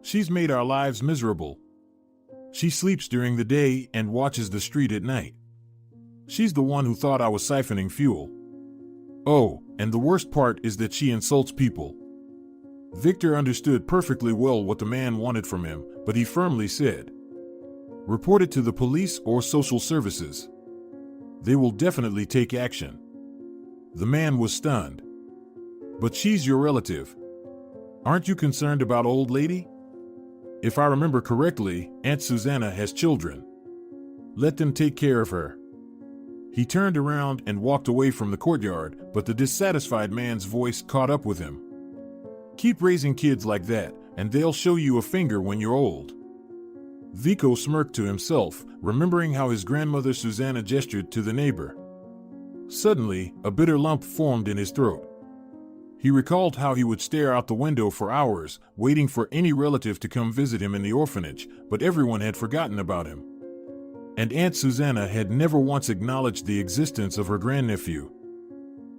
Speaker 2: She's made our lives miserable. She sleeps during the day and watches the street at night. She's the one who thought I was siphoning fuel. Oh, and the worst part is that she insults people." Victor understood perfectly well what the man wanted from him, but he firmly said, "Report it to the police or social services. They will definitely take action." The man was stunned. "But she's your relative. Aren't you concerned about old lady? If I remember correctly, Aunt Susanna has children. Let them take care of her." He turned around and walked away from the courtyard, but the dissatisfied man's voice caught up with him. "Keep raising kids like that, and they'll show you a finger when you're old." Vico smirked to himself, remembering how his grandmother Susanna gestured to the neighbor. Suddenly, a bitter lump formed in his throat. He recalled how he would stare out the window for hours, waiting for any relative to come visit him in the orphanage, but everyone had forgotten about him. And Aunt Susanna had never once acknowledged the existence of her grandnephew.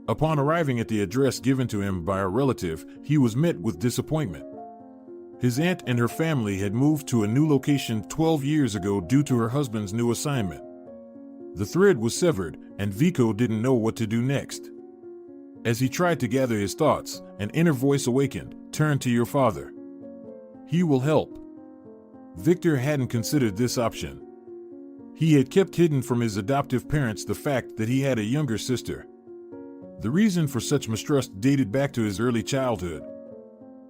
Speaker 2: Upon arriving at the address given to him by a relative, he was met with disappointment. His aunt and her family had moved to a new location 12 years ago due to her husband's new assignment. The thread was severed, and Vico didn't know what to do next. As he tried to gather his thoughts, an inner voice awakened. "Turn to your father. He will help." Victor hadn't considered this option. He had kept hidden from his adoptive parents the fact that he had a younger sister. The reason for such mistrust dated back to his early childhood.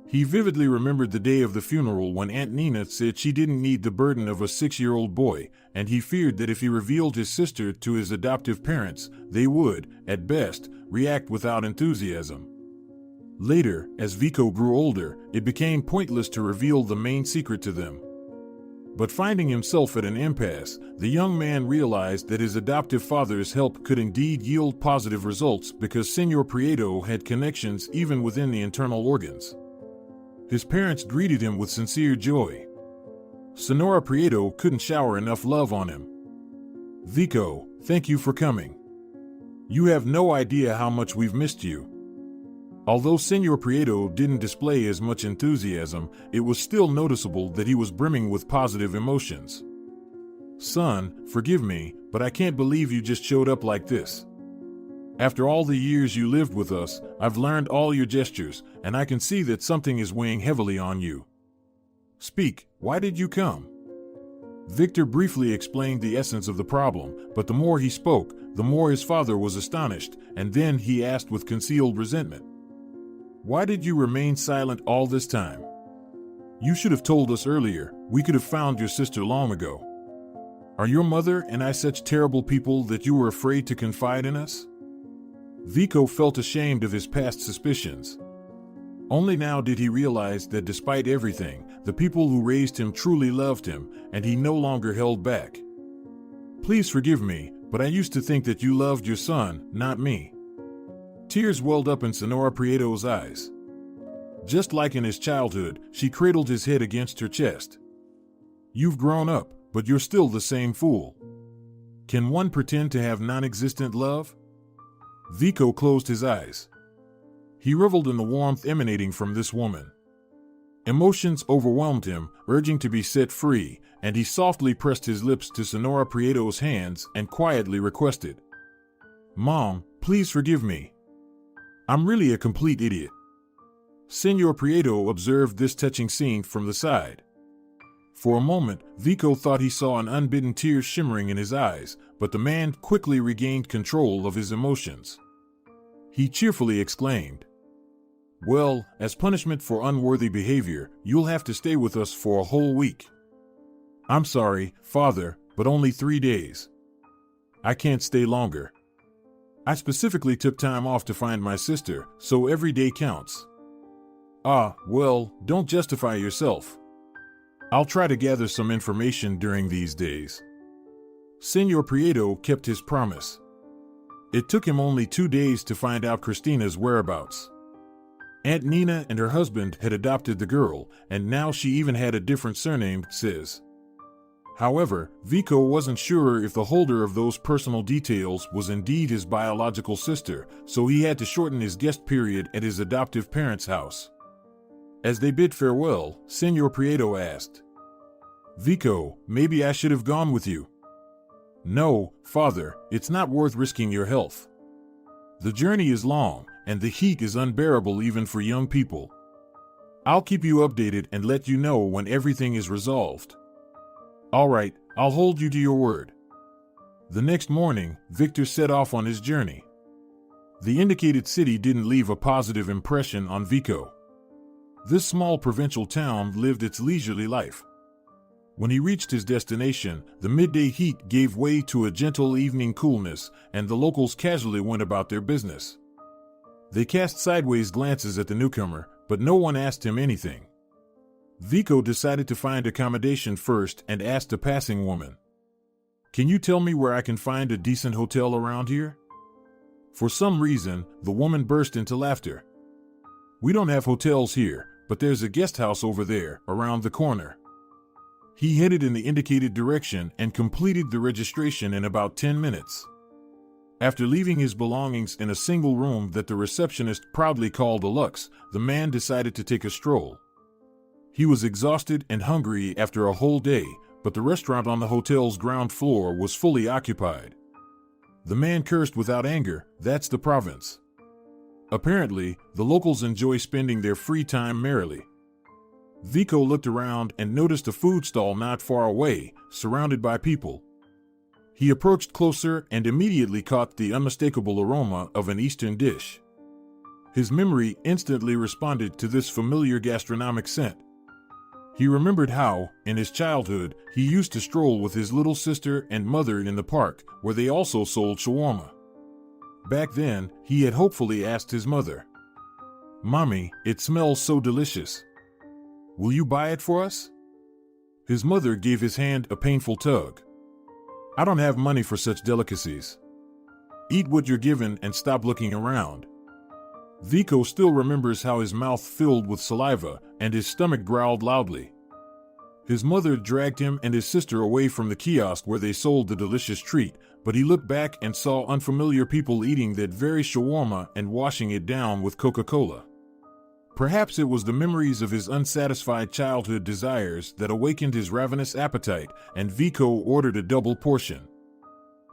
Speaker 2: He vividly remembered the day of the funeral when Aunt Nina said she didn't need the burden of a 6-year-old boy, and he feared that if he revealed his sister to his adoptive parents, they would, at best, react without enthusiasm. Later, as Vico grew older, it became pointless to reveal the main secret to them. But finding himself at an impasse, the young man realized that his adoptive father's help could indeed yield positive results because Senor Prieto had connections even within the internal organs. His parents greeted him with sincere joy. Senora Prieto couldn't shower enough love on him. "Vico, thank you for coming. You have no idea how much we've missed you." Although Senor Prieto didn't display as much enthusiasm, it was still noticeable that he was brimming with positive emotions. "Son, forgive me, but I can't believe you just showed up like this. After all the years you lived with us, I've learned all your gestures, and I can see that something is weighing heavily on you. Speak, why did you come?" Victor briefly explained the essence of the problem, but the more he spoke, the more his father was astonished, and then he asked with concealed resentment, "Why did you remain silent all this time? You should have told us earlier. We could have found your sister long ago. Are your mother and I such terrible people that you were afraid to confide in us?" Vico felt ashamed of his past suspicions. Only now did he realize that despite everything, the people who raised him truly loved him, and he no longer held back. "Please forgive me, but I used to think that you loved your son, not me." Tears welled up in Senora Prieto's eyes. Just like in his childhood, she cradled his head against her chest. "You've grown up, but you're still the same fool. Can one pretend to have non-existent love?" Vico closed his eyes. He reveled in the warmth emanating from this woman. Emotions overwhelmed him, urging to be set free, and he softly pressed his lips to Senora Prieto's hands and quietly requested, "Mom, please forgive me. I'm really a complete idiot." Senor Prieto observed this touching scene from the side. For a moment, Vico thought he saw an unbidden tear shimmering in his eyes, but the man quickly regained control of his emotions. He cheerfully exclaimed, "Well, as punishment for unworthy behavior, you'll have to stay with us for a whole week." "I'm sorry, Father, but only 3 days. I can't stay longer. I specifically took time off to find my sister, so every day counts." "Ah, well, don't justify yourself. I'll try to gather some information during these days." Senor Prieto kept his promise. It took him only 2 days to find out Christina's whereabouts. Aunt Nina and her husband had adopted the girl, and now she even had a different surname, Sis. However, Vico wasn't sure if the holder of those personal details was indeed his biological sister, so he had to shorten his guest period at his adoptive parents' house. As they bid farewell, Senor Prieto asked, "Vico, maybe I should have gone with you." "No, Father, it's not worth risking your health. The journey is long, and the heat is unbearable even for young people. I'll keep you updated and let you know when everything is resolved." "All right, I'll hold you to your word." The next morning, Victor set off on his journey. The indicated city didn't leave a positive impression on Vico. This small provincial town lived its leisurely life. When he reached his destination, the midday heat gave way to a gentle evening coolness, and the locals casually went about their business. They cast sideways glances at the newcomer, but no one asked him anything. Vico decided to find accommodation first and asked a passing woman, "Can you tell me where I can find a decent hotel around here?" For some reason, the woman burst into laughter. "We don't have hotels here, but there's a guest house over there, around the corner." He headed in the indicated direction and completed the registration in about 10 minutes. After leaving his belongings in a single room that the receptionist proudly called a luxe, the man decided to take a stroll. He was exhausted and hungry after a whole day, but the restaurant on the hotel's ground floor was fully occupied. The man cursed without anger. That's the province. Apparently, the locals enjoy spending their free time merrily. Vico looked around and noticed a food stall not far away, surrounded by people. He approached closer and immediately caught the unmistakable aroma of an Eastern dish. His memory instantly responded to this familiar gastronomic scent. He remembered how, in his childhood, he used to stroll with his little sister and mother in the park, where they also sold shawarma. Back then, he had hopefully asked his mother, "Mommy, it smells so delicious. Will you buy it for us?" His mother gave his hand a painful tug. "I don't have money for such delicacies. Eat what you're given and stop looking around." Vico still remembers how his mouth filled with saliva and his stomach growled loudly. His mother dragged him and his sister away from the kiosk where they sold the delicious treat, but he looked back and saw unfamiliar people eating that very shawarma and washing it down with Coca-Cola. Perhaps it was the memories of his unsatisfied childhood desires that awakened his ravenous appetite, and Vico ordered a double portion.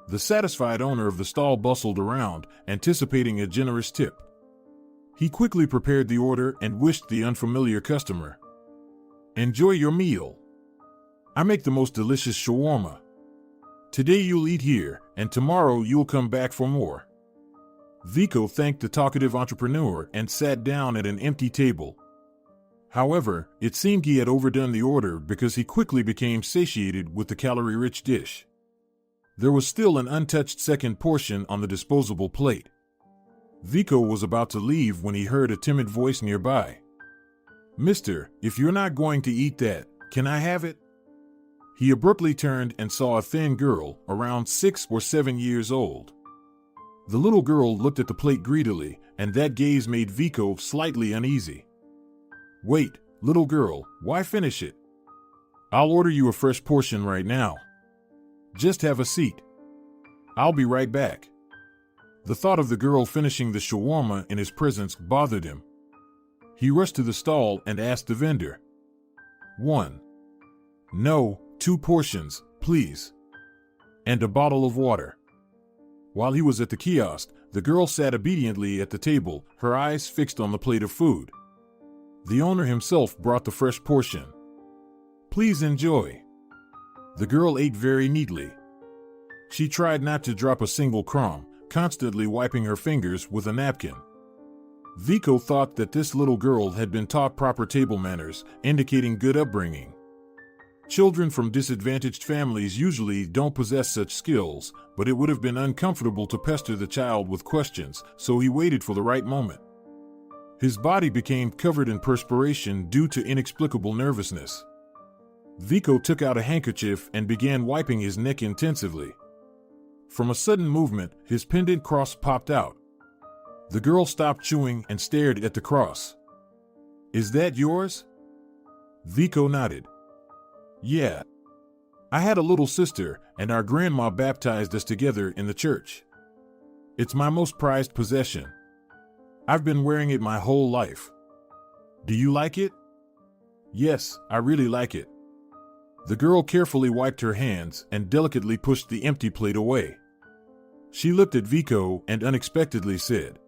Speaker 2: The satisfied owner of the stall bustled around, anticipating a generous tip. He quickly prepared the order and wished the unfamiliar customer, "Enjoy your meal. I make the most delicious shawarma. Today you'll eat here, and tomorrow you'll come back for more." Vico thanked the talkative entrepreneur and sat down at an empty table. However, it seemed he had overdone the order because he quickly became satiated with the calorie-rich dish. There was still an untouched second portion on the disposable plate. Vico was about to leave when he heard a timid voice nearby. "Mister, if you're not going to eat that, can I have it?" He abruptly turned and saw a thin girl, around 6 or 7 years old. The little girl looked at the plate greedily, and that gaze made Vico slightly uneasy. "Wait, little girl, why finish it? I'll order you a fresh portion right now. Just have a seat. I'll be right back." The thought of the girl finishing the shawarma in his presence bothered him. He rushed to the stall and asked the vendor, "One? No, 2 portions, please. And a bottle of water." While he was at the kiosk, the girl sat obediently at the table, her eyes fixed on the plate of food. The owner himself brought the fresh portion. Please enjoy. The girl ate very neatly. She tried not to drop a single crumb, constantly wiping her fingers with a napkin. Vico thought that this little girl had been taught proper table manners, indicating good upbringing. Children from disadvantaged families usually don't possess such skills, but it would have been uncomfortable to pester the child with questions, so he waited for the right moment. His body became covered in perspiration due to inexplicable nervousness. Vico took out a handkerchief and began wiping his neck intensively. From a sudden movement, his pendant cross popped out. The girl stopped chewing and stared at the cross. "Is that yours?" Vico nodded. "Yeah. I had a little sister, and our grandma baptized us together in the church. It's my most prized possession. I've been wearing it my whole life. Do you like it?" "Yes, I really like it." The girl carefully wiped her hands and delicately pushed the empty plate away. She looked at Vico and unexpectedly said,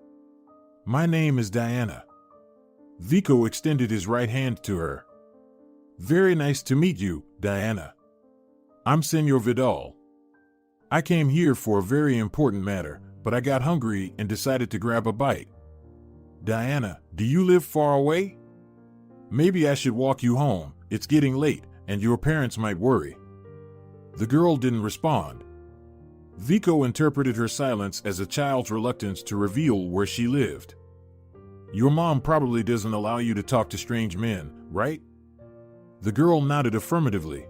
Speaker 2: "My name is Diana." Vico extended his right hand to her. "Very nice to meet you, Diana. I'm Senor Vidal. I came here for a very important matter, but I got hungry and decided to grab a bite. Diana, do you live far away? Maybe I should walk you home. It's getting late, and your parents might worry." The girl didn't respond. Vico interpreted her silence as a child's reluctance to reveal where she lived. "Your mom probably doesn't allow you to talk to strange men, right?" The girl nodded affirmatively.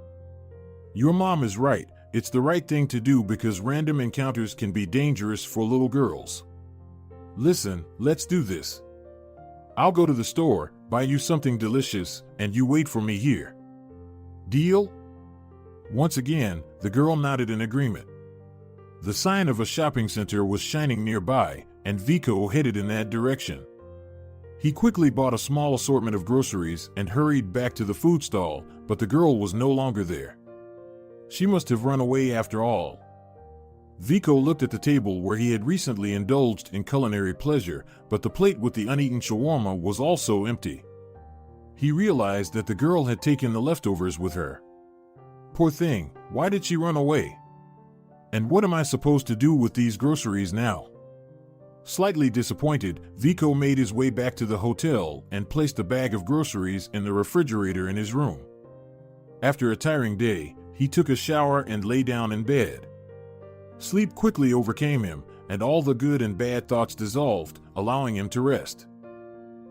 Speaker 2: "Your mom is right. It's the right thing to do because random encounters can be dangerous for little girls. Listen, let's do this. I'll go to the store, buy you something delicious, and you wait for me here. Deal?" Once again, the girl nodded in agreement. The sign of a shopping center was shining nearby, and Vico headed in that direction. He quickly bought a small assortment of groceries and hurried back to the food stall, but the girl was no longer there. She must have run away after all. Vico looked at the table where he had recently indulged in culinary pleasure, but the plate with the uneaten shawarma was also empty. He realized that the girl had taken the leftovers with her. Poor thing, why did she run away? And what am I supposed to do with these groceries now? Slightly disappointed, Vico made his way back to the hotel and placed a bag of groceries in the refrigerator in his room. After a tiring day, he took a shower and lay down in bed. Sleep quickly overcame him, and all the good and bad thoughts dissolved, allowing him to rest.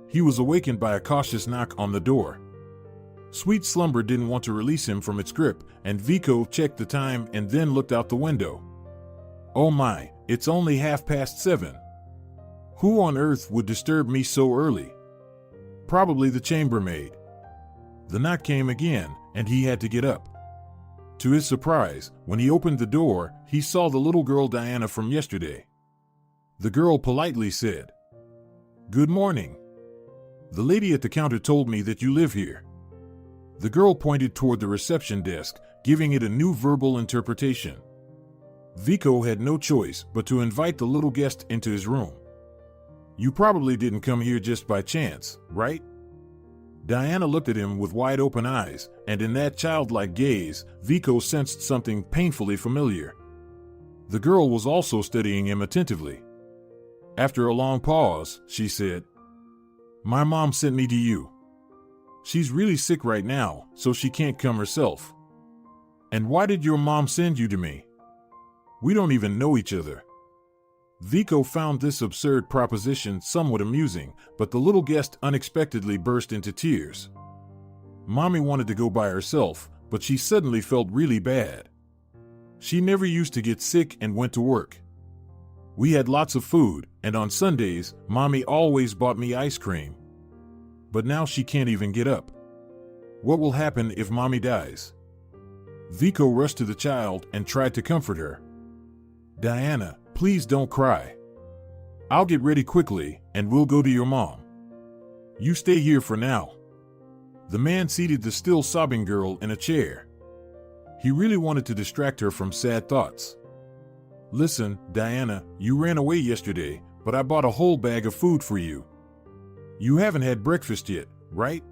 Speaker 2: He was awakened by a cautious knock on the door. Sweet slumber didn't want to release him from its grip, and Vico checked the time and then looked out the window. "Oh my, it's only 7:30. Who on earth would disturb me so early? Probably the chambermaid." The knock came again, and he had to get up. To his surprise, when he opened the door, he saw the little girl Diana from yesterday. The girl politely said, "Good morning. The lady at the counter told me that you live here." The girl pointed toward the reception desk, giving it a new verbal interpretation. Vico had no choice but to invite the little guest into his room. "You probably didn't come here just by chance, right?" Diana looked at him with wide-open eyes, and in that childlike gaze, Vico sensed something painfully familiar. The girl was also studying him attentively. After a long pause, she said, "My mom sent me to you. She's really sick right now, so she can't come herself." "And why did your mom send you to me? We don't even know each other." Vico found this absurd proposition somewhat amusing, but the little guest unexpectedly burst into tears. Mommy wanted to go by herself, but she suddenly felt really bad. She never used to get sick and went to work. We had lots of food, and on Sundays, Mommy always bought me ice cream. But now she can't even get up. What will happen if Mommy dies? Vico rushed to the child and tried to comfort her. "Diana, please don't cry. I'll get ready quickly, and we'll go to your mom. You stay here for now." The man seated the still sobbing girl in a chair. He really wanted to distract her from sad thoughts. "Listen, Diana, you ran away yesterday, but I bought a whole bag of food for you. You haven't had breakfast yet, right?"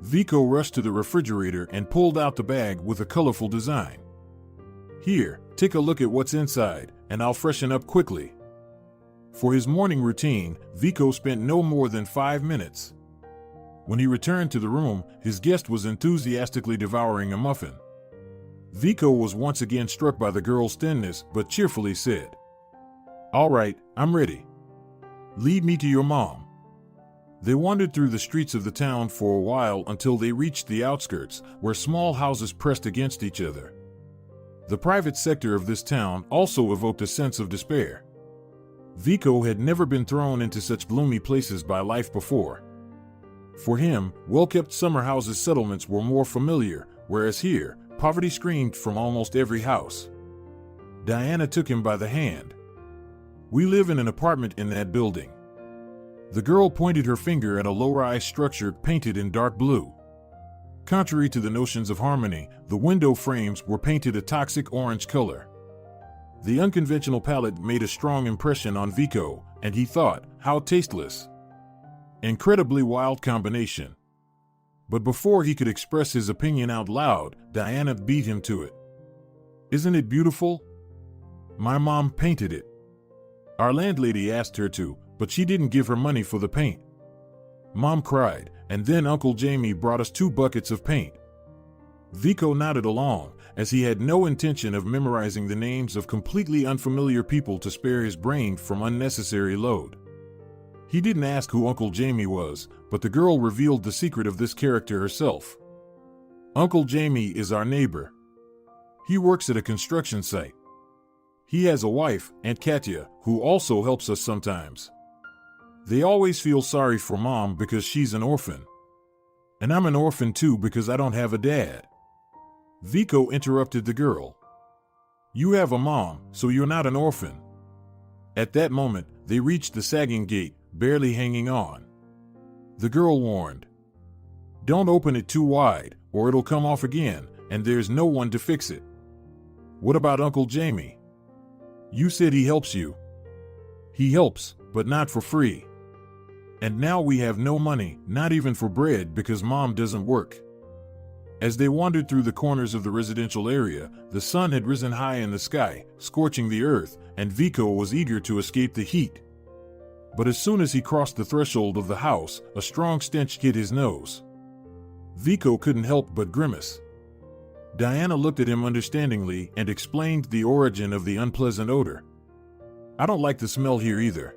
Speaker 2: Vico rushed to the refrigerator and pulled out the bag with a colorful design. Here, take a look at what's inside, and I'll freshen up quickly. For his morning routine, Vico spent no more than 5 minutes. When he returned to the room, his guest was enthusiastically devouring a muffin. Vico was once again struck by the girl's thinness, but cheerfully said, "All right, I'm ready. Lead me to your mom." They wandered through the streets of the town for a while until they reached the outskirts, where small houses pressed against each other. The private sector of this town also evoked a sense of despair. Vico had never been thrown into such gloomy places by life before. For him, well-kept summer houses settlements were more familiar, whereas here, poverty screamed from almost every house. Diana took him by the hand. "We live in an apartment in that building." The girl pointed her finger at a low-rise structure painted in dark blue. Contrary to the notions of harmony, the window frames were painted a toxic orange color. The unconventional palette made a strong impression on Vico, and he thought, how tasteless. Incredibly wild combination. But before he could express his opinion out loud, Diana beat him to it. "Isn't it beautiful? My mom painted it. Our landlady asked her to, but she didn't give her money for the paint. Mom cried, and then Uncle Jamie brought us 2 buckets of paint." Vico nodded along, as he had no intention of memorizing the names of completely unfamiliar people to spare his brain from unnecessary load. He didn't ask who Uncle Jamie was, but the girl revealed the secret of this character herself. "Uncle Jamie is our neighbor. He works at a construction site. He has a wife, Aunt Katya, who also helps us sometimes. They always feel sorry for Mom because she's an orphan. And I'm an orphan too because I don't have a dad." Vico interrupted the girl. "You have a mom, so you're not an orphan." At that moment, they reached the sagging gate, barely hanging on. The girl warned, "Don't open it too wide, or it'll come off again, and there's no one to fix it." "What about Uncle Jamie? You said he helps you." "He helps, but not for free. And now we have no money, not even for bread, because Mom doesn't work." As they wandered through the corners of the residential area, the sun had risen high in the sky, scorching the earth, and Vico was eager to escape the heat. But as soon as he crossed the threshold of the house, a strong stench hit his nose. Vico couldn't help but grimace. Diana looked at him understandingly and explained the origin of the unpleasant odor. "I don't like the smell here either.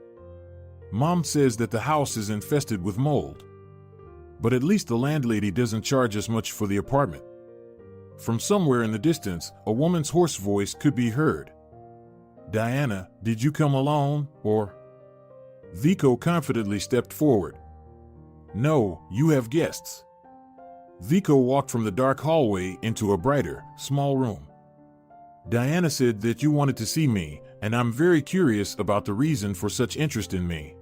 Speaker 2: Mom says that the house is infested with mold. But at least the landlady doesn't charge us much for the apartment." From somewhere in the distance, a woman's hoarse voice could be heard. "Diana, did you come alone, or?" Vico confidently stepped forward. "No, you have guests." Vico walked from the dark hallway into a brighter, small room. "Diana said that you wanted to see me, and I'm very curious about the reason for such interest in me."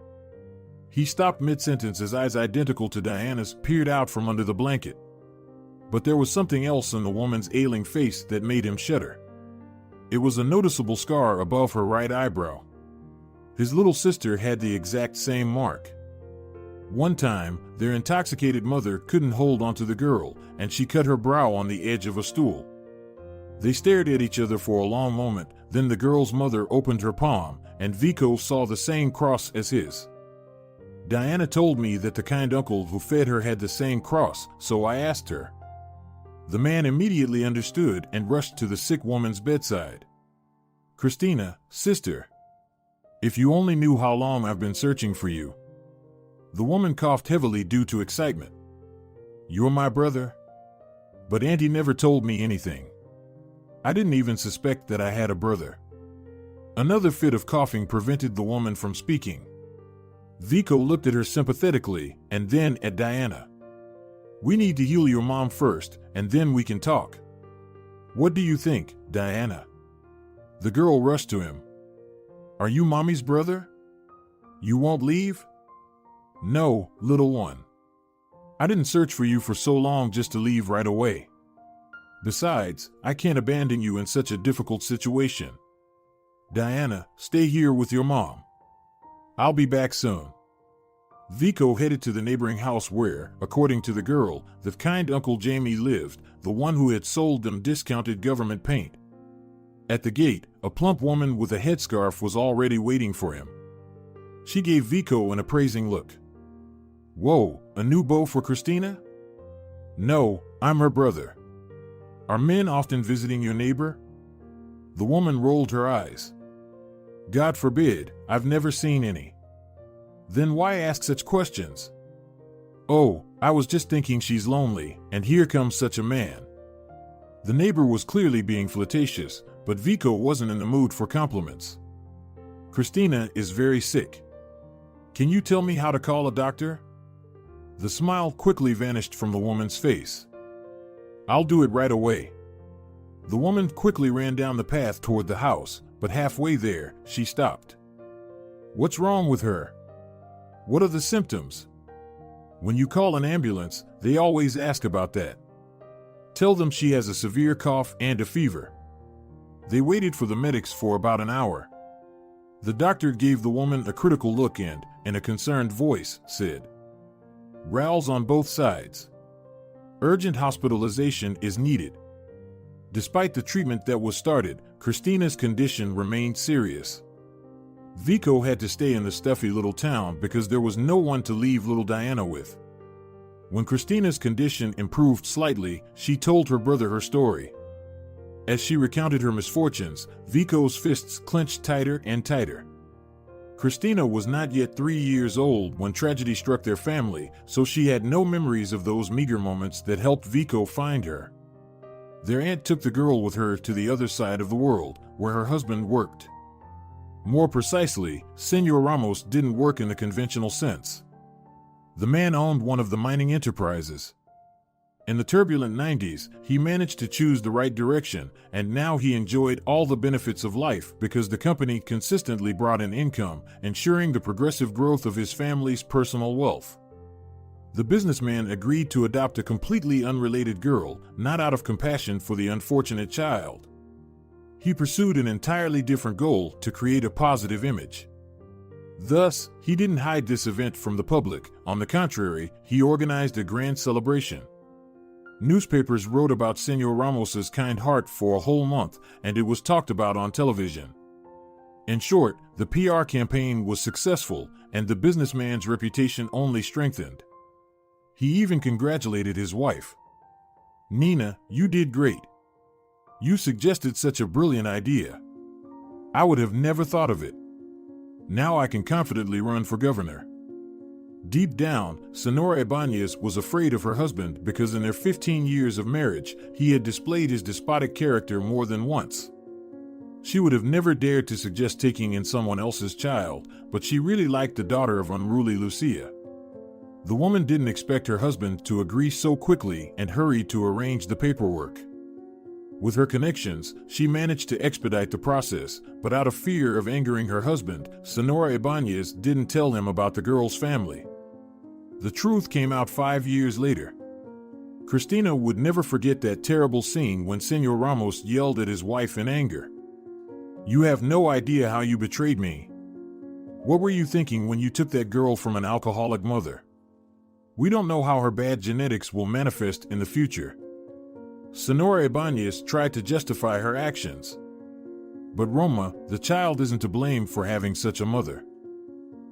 Speaker 2: He stopped mid-sentence as eyes identical to Diana's peered out from under the blanket. But there was something else in the woman's ailing face that made him shudder. It was a noticeable scar above her right eyebrow. His little sister had the exact same mark. One time, their intoxicated mother couldn't hold onto the girl, and she cut her brow on the edge of a stool. They stared at each other for a long moment, then the girl's mother opened her palm, and Vico saw the same cross as his. "Diana told me that the kind uncle who fed her had the same cross, so I asked her." The man immediately understood and rushed to the sick woman's bedside. "Christina, sister. If you only knew how long I've been searching for you." The woman coughed heavily due to excitement. "You're my brother? But Auntie never told me anything. I didn't even suspect that I had a brother." Another fit of coughing prevented the woman from speaking. Vico looked at her sympathetically, and then at Diana. "We need to heal your mom first, and then we can talk. What do you think, Diana?" The girl rushed to him. "Are you Mommy's brother? You won't leave?" "No, little one. I didn't search for you for so long just to leave right away. Besides, I can't abandon you in such a difficult situation. Diana, stay here with your mom. I'll be back soon." Vico headed to the neighboring house where, according to the girl, the kind Uncle Jamie lived, the one who had sold them discounted government paint. At the gate, a plump woman with a headscarf was already waiting for him. She gave Vico an appraising look. "Whoa, a new beau for Christina?" "No, I'm her brother." "Are men often visiting your neighbor?" The woman rolled her eyes. "God forbid, I've never seen any." "Then why ask such questions?" "Oh, I was just thinking she's lonely, and here comes such a man." The neighbor was clearly being flirtatious, but Vico wasn't in the mood for compliments. "Christina is very sick. Can you tell me how to call a doctor?" The smile quickly vanished from the woman's face. "I'll do it right away." The woman quickly ran down the path toward the house, but halfway there, she stopped. "What's wrong with her? What are the symptoms?" "When you call an ambulance, they always ask about that. Tell them she has a severe cough and a fever." They waited for the medics for about an hour. The doctor gave the woman a critical look and, in a concerned voice, said, "Rowels on both sides. Urgent hospitalization is needed." Despite the treatment that was started, Christina's condition remained serious. Vico had to stay in the stuffy little town because there was no one to leave little Diana with. When Christina's condition improved slightly, she told her brother her story. As she recounted her misfortunes, Vico's fists clenched tighter and tighter. Christina was not yet 3 years old when tragedy struck their family, so she had no memories of those meager moments that helped Vico find her. Their aunt took the girl with her to the other side of the world, where her husband worked. More precisely, Senor Ramos didn't work in the conventional sense. The man owned one of the mining enterprises. In the turbulent 90s, he managed to choose the right direction, and now he enjoyed all the benefits of life because the company consistently brought in income, ensuring the progressive growth of his family's personal wealth. The businessman agreed to adopt a completely unrelated girl, not out of compassion for the unfortunate child. He pursued an entirely different goal: to create a positive image. Thus, he didn't hide this event from the public. On the contrary, he organized a grand celebration. Newspapers wrote about Senor Ramos's kind heart for a whole month, and it was talked about on television. In short, the PR campaign was successful, and the businessman's reputation only strengthened. He even congratulated his wife. "Nina, you did great. You suggested such a brilliant idea. I would have never thought of it. Now I can confidently run for governor." Deep down, Senor Ibanez was afraid of her husband because in their 15 years of marriage, he had displayed his despotic character more than once. She would have never dared to suggest taking in someone else's child, but she really liked the daughter of unruly Lucia. The woman didn't expect her husband to agree so quickly and hurried to arrange the paperwork. With her connections, she managed to expedite the process, but out of fear of angering her husband, Senor Ibanez didn't tell him about the girl's family. The truth came out 5 years later. Christina would never forget that terrible scene when Senor Ramos yelled at his wife in anger. "You have no idea how you betrayed me. What were you thinking when you took that girl from an alcoholic mother? We don't know how her bad genetics will manifest in the future." Senor Ibanez tried to justify her actions. "But Roma, the child isn't to blame for having such a mother."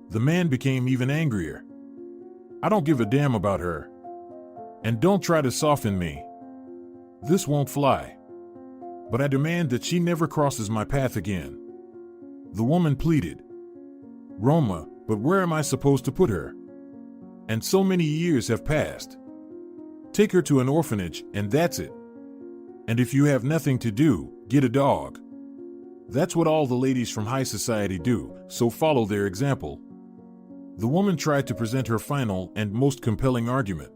Speaker 2: The man became even angrier. "I don't give a damn about her. And don't try to soften me. This won't fly. But I demand that she never crosses my path again." The woman pleaded. "Roma, but where am I supposed to put her? And so many years have passed. Take her to an orphanage, and that's it. And if you have nothing to do, get a dog. That's what all the ladies from high society do, so follow their example." The woman tried to present her final and most compelling argument.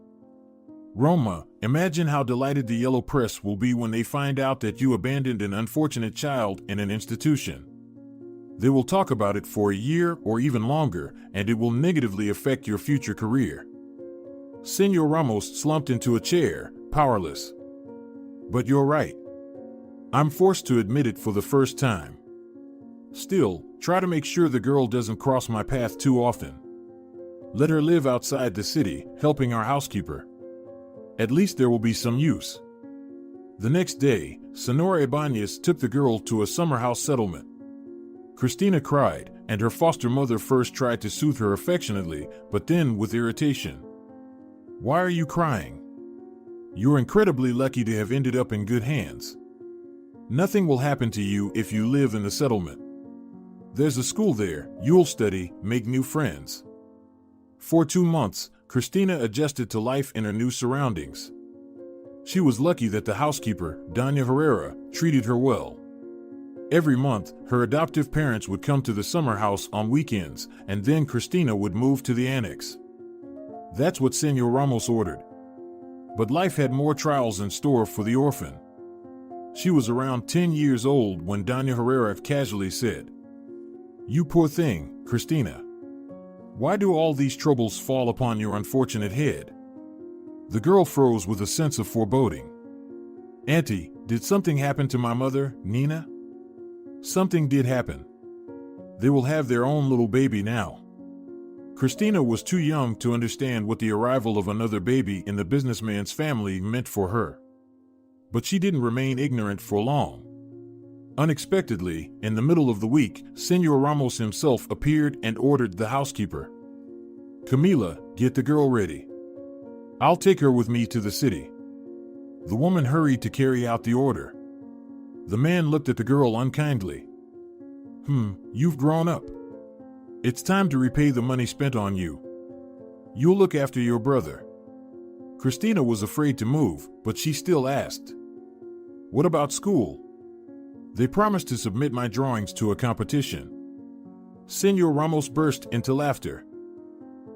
Speaker 2: "Roma, imagine how delighted the yellow press will be when they find out that you abandoned an unfortunate child in an institution. They will talk about it for a year or even longer, and it will negatively affect your future career." Senor Ramos slumped into a chair, powerless. "But you're right. I'm forced to admit it for the first time. Still, try to make sure the girl doesn't cross my path too often. Let her live outside the city, helping our housekeeper. At least there will be some use." The next day, Senor Ibanez took the girl to a summer house settlement. Christina cried, and her foster mother first tried to soothe her affectionately, but then with irritation. "Why are you crying? You're incredibly lucky to have ended up in good hands. Nothing will happen to you if you live in the settlement. There's a school there, you'll study, make new friends." For 2 months, Christina adjusted to life in her new surroundings. She was lucky that the housekeeper, Doña Herrera, treated her well. Every month, her adoptive parents would come to the summer house on weekends, and then Christina would move to the annex. That's what Senor Ramos ordered. But life had more trials in store for the orphan. She was around 10 years old when Doña Herrera casually said, "You poor thing, Christina. Why do all these troubles fall upon your unfortunate head?" The girl froze with a sense of foreboding. "Auntie, did something happen to my mother, Nina?" "Something did happen. They will have their own little baby now." Christina was too young to understand what the arrival of another baby in the businessman's family meant for her. But she didn't remain ignorant for long. Unexpectedly, in the middle of the week, Senor Ramos himself appeared and ordered the housekeeper, "Camila, get the girl ready. I'll take her with me to the city." The woman hurried to carry out the order. The man looked at the girl unkindly. You've grown up. It's time to repay the money spent on you. You'll look after your brother." Christina was afraid to move, but she still asked, "What about school? They promised to submit my drawings to a competition." Senor Ramos burst into laughter.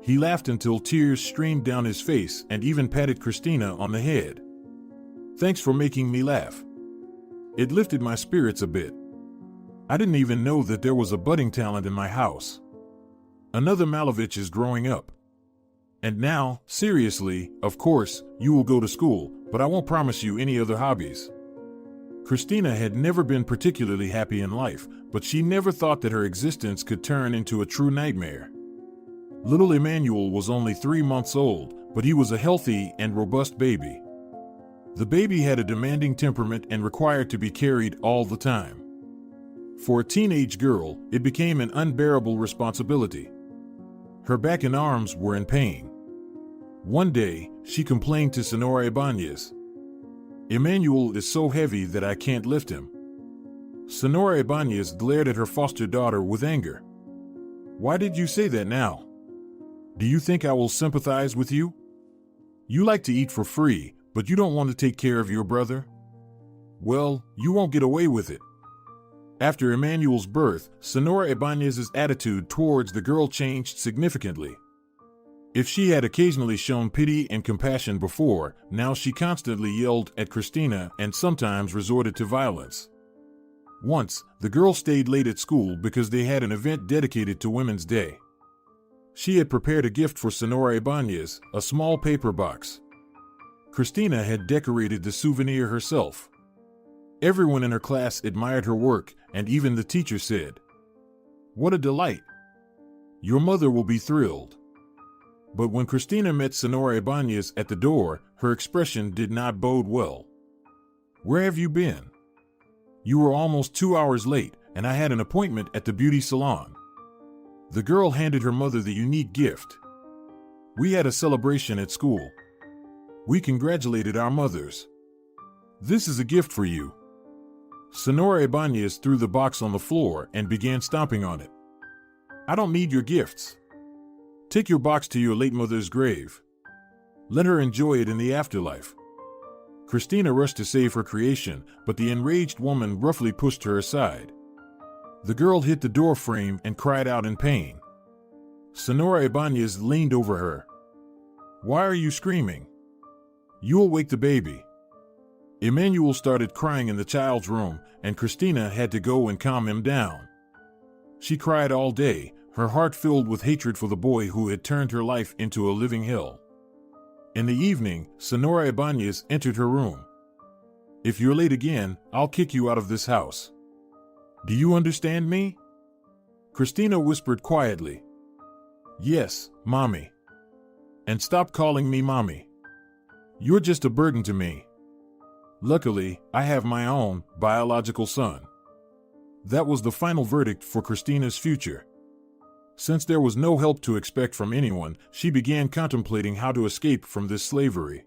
Speaker 2: He laughed until tears streamed down his face and even patted Christina on the head. "Thanks for making me laugh. It lifted my spirits a bit. I didn't even know that there was a budding talent in my house. Another Malovich is growing up. And now, seriously, of course, you will go to school, but I won't promise you any other hobbies." Christina had never been particularly happy in life, but she never thought that her existence could turn into a true nightmare. Little Emmanuel was only 3 months old, but he was a healthy and robust baby. The baby had a demanding temperament and required to be carried all the time. For a teenage girl, it became an unbearable responsibility. Her back and arms were in pain. One day, she complained to Senor Ibanez, "Emmanuel is so heavy that I can't lift him." Senor Ibanez glared at her foster daughter with anger. "Why did you say that now? Do you think I will sympathize with you? You like to eat for free, but you don't want to take care of your brother? Well, you won't get away with it." After Emmanuel's birth, Senor Ibanez's attitude towards the girl changed significantly. If she had occasionally shown pity and compassion before, now she constantly yelled at Christina and sometimes resorted to violence. Once, the girl stayed late at school because they had an event dedicated to Women's Day. She had prepared a gift for Senor Ibanez, a small paper box. Christina had decorated the souvenir herself. Everyone in her class admired her work, and even the teacher said, "What a delight! Your mother will be thrilled." But when Christina met Senor Ibanez at the door, her expression did not bode well. "Where have you been? You were almost 2 hours late, and I had an appointment at the beauty salon." The girl handed her mother the unique gift. "We had a celebration at school. We congratulated our mothers. This is a gift for you." Senor Ibanez threw the box on the floor and began stomping on it. "I don't need your gifts. Take your box to your late mother's grave. Let her enjoy it in the afterlife." Christina rushed to save her creation, but the enraged woman roughly pushed her aside. The girl hit the door frame and cried out in pain. Senor Ibanez leaned over her. "Why are you screaming? You'll wake the baby." Emmanuel started crying in the child's room, and Christina had to go and calm him down. She cried all day, her heart filled with hatred for the boy who had turned her life into a living hell. In the evening, Senora Ibanez entered her room. "If you're late again, I'll kick you out of this house. Do you understand me?" Christina whispered quietly. Yes, Mommy. And stop calling me Mommy. You're just a burden to me. Luckily, I have my own biological son. That was the final verdict for Christina's future. Since there was no help to expect from anyone, she began contemplating how to escape from this slavery.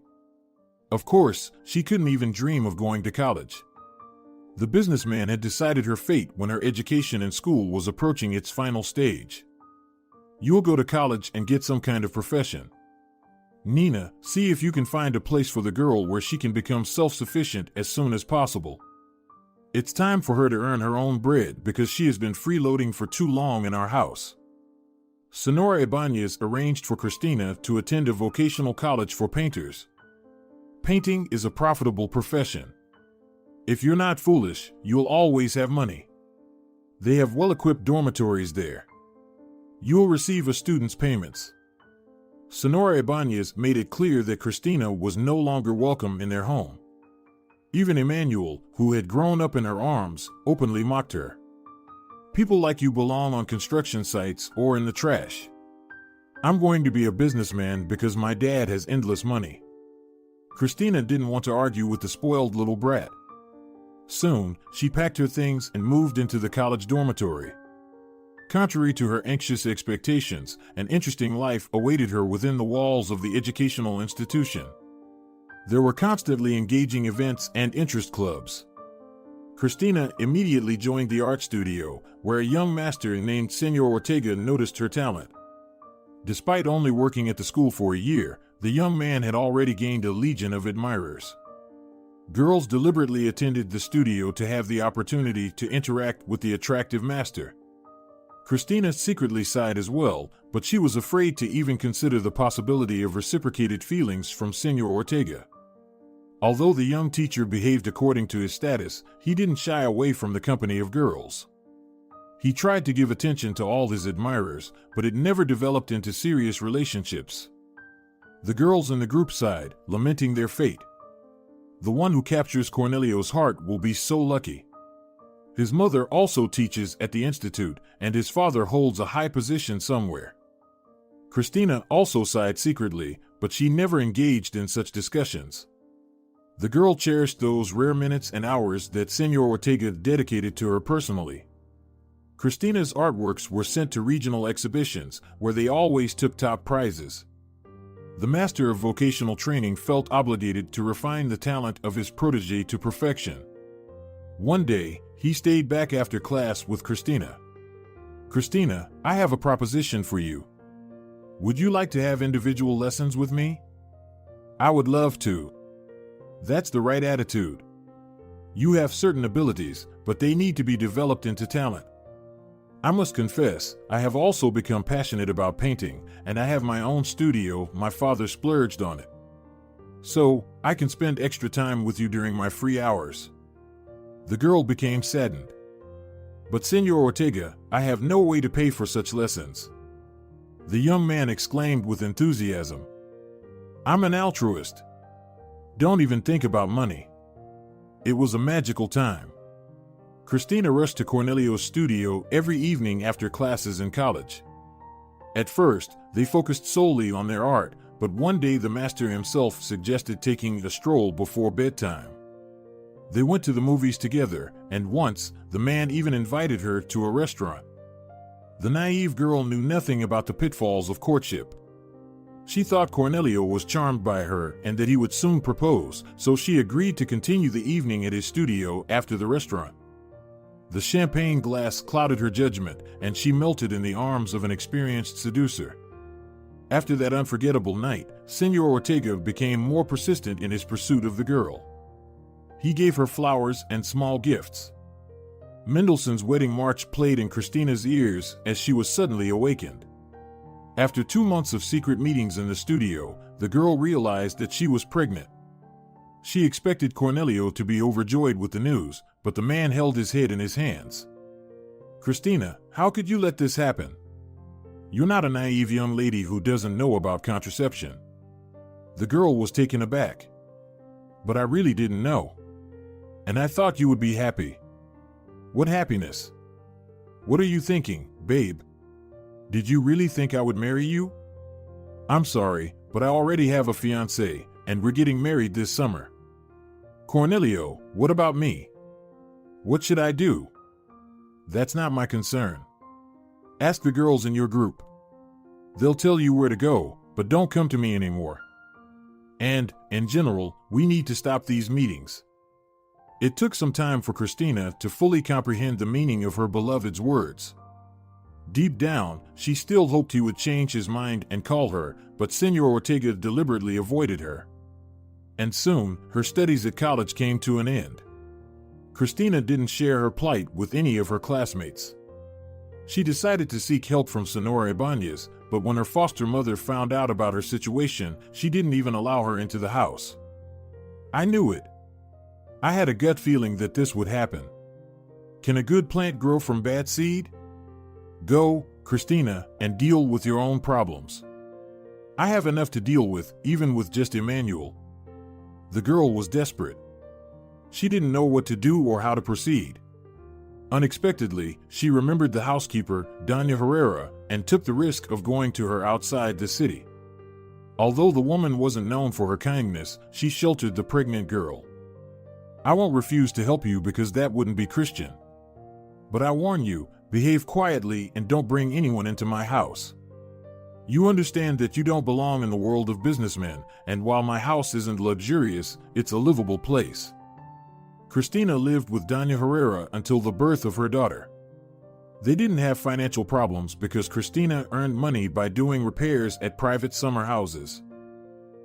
Speaker 2: Of course, she couldn't even dream of going to college. The businessman had decided her fate when her education in school was approaching its final stage. You'll go to college and get some kind of profession. Nina, see if you can find a place for the girl where she can become self-sufficient as soon as possible. It's time for her to earn her own bread because she has been freeloading for too long in our house. Senor Ibanez arranged for Christina to attend a vocational college for painters. Painting is a profitable profession. If you're not foolish, you'll always have money. They have well-equipped dormitories there. You'll receive a student's payments. Senor Ibanez made it clear that Christina was no longer welcome in their home. Even Emmanuel, who had grown up in her arms, openly mocked her. People like you belong on construction sites or in the trash. I'm going to be a businessman because my dad has endless money. Christina didn't want to argue with the spoiled little brat. Soon, she packed her things and moved into the college dormitory. Contrary to her anxious expectations, an interesting life awaited her within the walls of the educational institution. There were constantly engaging events and interest clubs. Christina immediately joined the art studio, where a young master named Senor Ortega noticed her talent. Despite only working at the school for a year, the young man had already gained a legion of admirers. Girls deliberately attended the studio to have the opportunity to interact with the attractive master. Christina secretly sighed as well, but she was afraid to even consider the possibility of reciprocated feelings from Senor Ortega. Although the young teacher behaved according to his status, he didn't shy away from the company of girls. He tried to give attention to all his admirers, but it never developed into serious relationships. The girls in the group sighed, lamenting their fate. The one who captures Cornelio's heart will be so lucky. His mother also teaches at the institute, and his father holds a high position somewhere. Christina also sighed secretly, but she never engaged in such discussions. The girl cherished those rare minutes and hours that Senor Ortega dedicated to her personally. Christina's artworks were sent to regional exhibitions, where they always took top prizes. The master of vocational training felt obligated to refine the talent of his protege to perfection. One day, he stayed back after class with Christina. Christina, I have a proposition for you. Would you like to have individual lessons with me? I would love to. That's the right attitude. You have certain abilities, but they need to be developed into talent. I must confess, I have also become passionate about painting, and I have my own studio. My father splurged on it. So, I can spend extra time with you during my free hours. The girl became saddened. But Senor Ortega, I have no way to pay for such lessons. The young man exclaimed with enthusiasm. I'm an altruist. Don't even think about money. It was a magical time. Christina rushed to Cornelio's studio every evening after classes in college. At first, they focused solely on their art, but one day the master himself suggested taking a stroll before bedtime. They went to the movies together, and once, the man even invited her to a restaurant. The naive girl knew nothing about the pitfalls of courtship. She thought Cornelio was charmed by her and that he would soon propose, so she agreed to continue the evening at his studio after the restaurant. The champagne glass clouded her judgment, and she melted in the arms of an experienced seducer. After that unforgettable night, Senor Ortega became more persistent in his pursuit of the girl. He gave her flowers and small gifts. Mendelssohn's Wedding March played in Christina's ears as she was suddenly awakened. After 2 months of secret meetings in the studio, the girl realized that she was pregnant. She expected Cornelio to be overjoyed with the news, but the man held his head in his hands. Christina, how could you let this happen? You're not a naive young lady who doesn't know about contraception. The girl was taken aback. But I really didn't know. And I thought you would be happy. What happiness? What are you thinking, babe? Did you really think I would marry you? I'm sorry, but I already have a fiancé, and we're getting married this summer. Cornelio, what about me? What should I do? That's not my concern. Ask the girls in your group. They'll tell you where to go, but don't come to me anymore. And, in general, we need to stop these meetings. It took some time for Christina to fully comprehend the meaning of her beloved's words. Deep down, she still hoped he would change his mind and call her, but Senor Ortega deliberately avoided her. And soon, her studies at college came to an end. Christina didn't share her plight with any of her classmates. She decided to seek help from Senor Ibanez, but when her foster mother found out about her situation, she didn't even allow her into the house. I knew it. I had a gut feeling that this would happen. Can a good plant grow from bad seed? Go, Christina, and deal with your own problems. I have enough to deal with, even with just Emmanuel. The girl was desperate. She didn't know what to do or how to proceed. Unexpectedly, she remembered the housekeeper, Doña Herrera, and took the risk of going to her outside the city. Although the woman wasn't known for her kindness, she sheltered the pregnant girl. I won't refuse to help you because that wouldn't be Christian. But I warn you, behave quietly and don't bring anyone into my house. You understand that you don't belong in the world of businessmen, and while my house isn't luxurious, it's a livable place. Christina lived with Doña Herrera until the birth of her daughter. They didn't have financial problems because Christina earned money by doing repairs at private summer houses.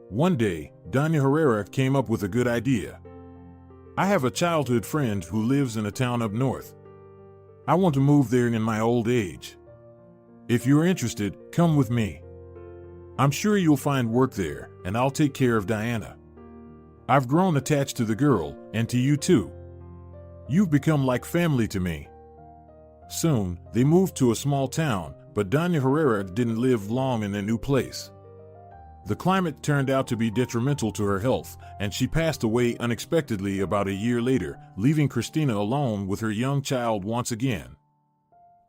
Speaker 2: One day, Doña Herrera came up with a good idea. I have a childhood friend who lives in a town up north. I want to move there in my old age. If you're interested, come with me. I'm sure you'll find work there, and I'll take care of Diana. I've grown attached to the girl, and to you too. You've become like family to me. Soon, they moved to a small town, but Doña Herrera didn't live long in their new place. The climate turned out to be detrimental to her health, and she passed away unexpectedly about a year later, leaving Christina alone with her young child once again.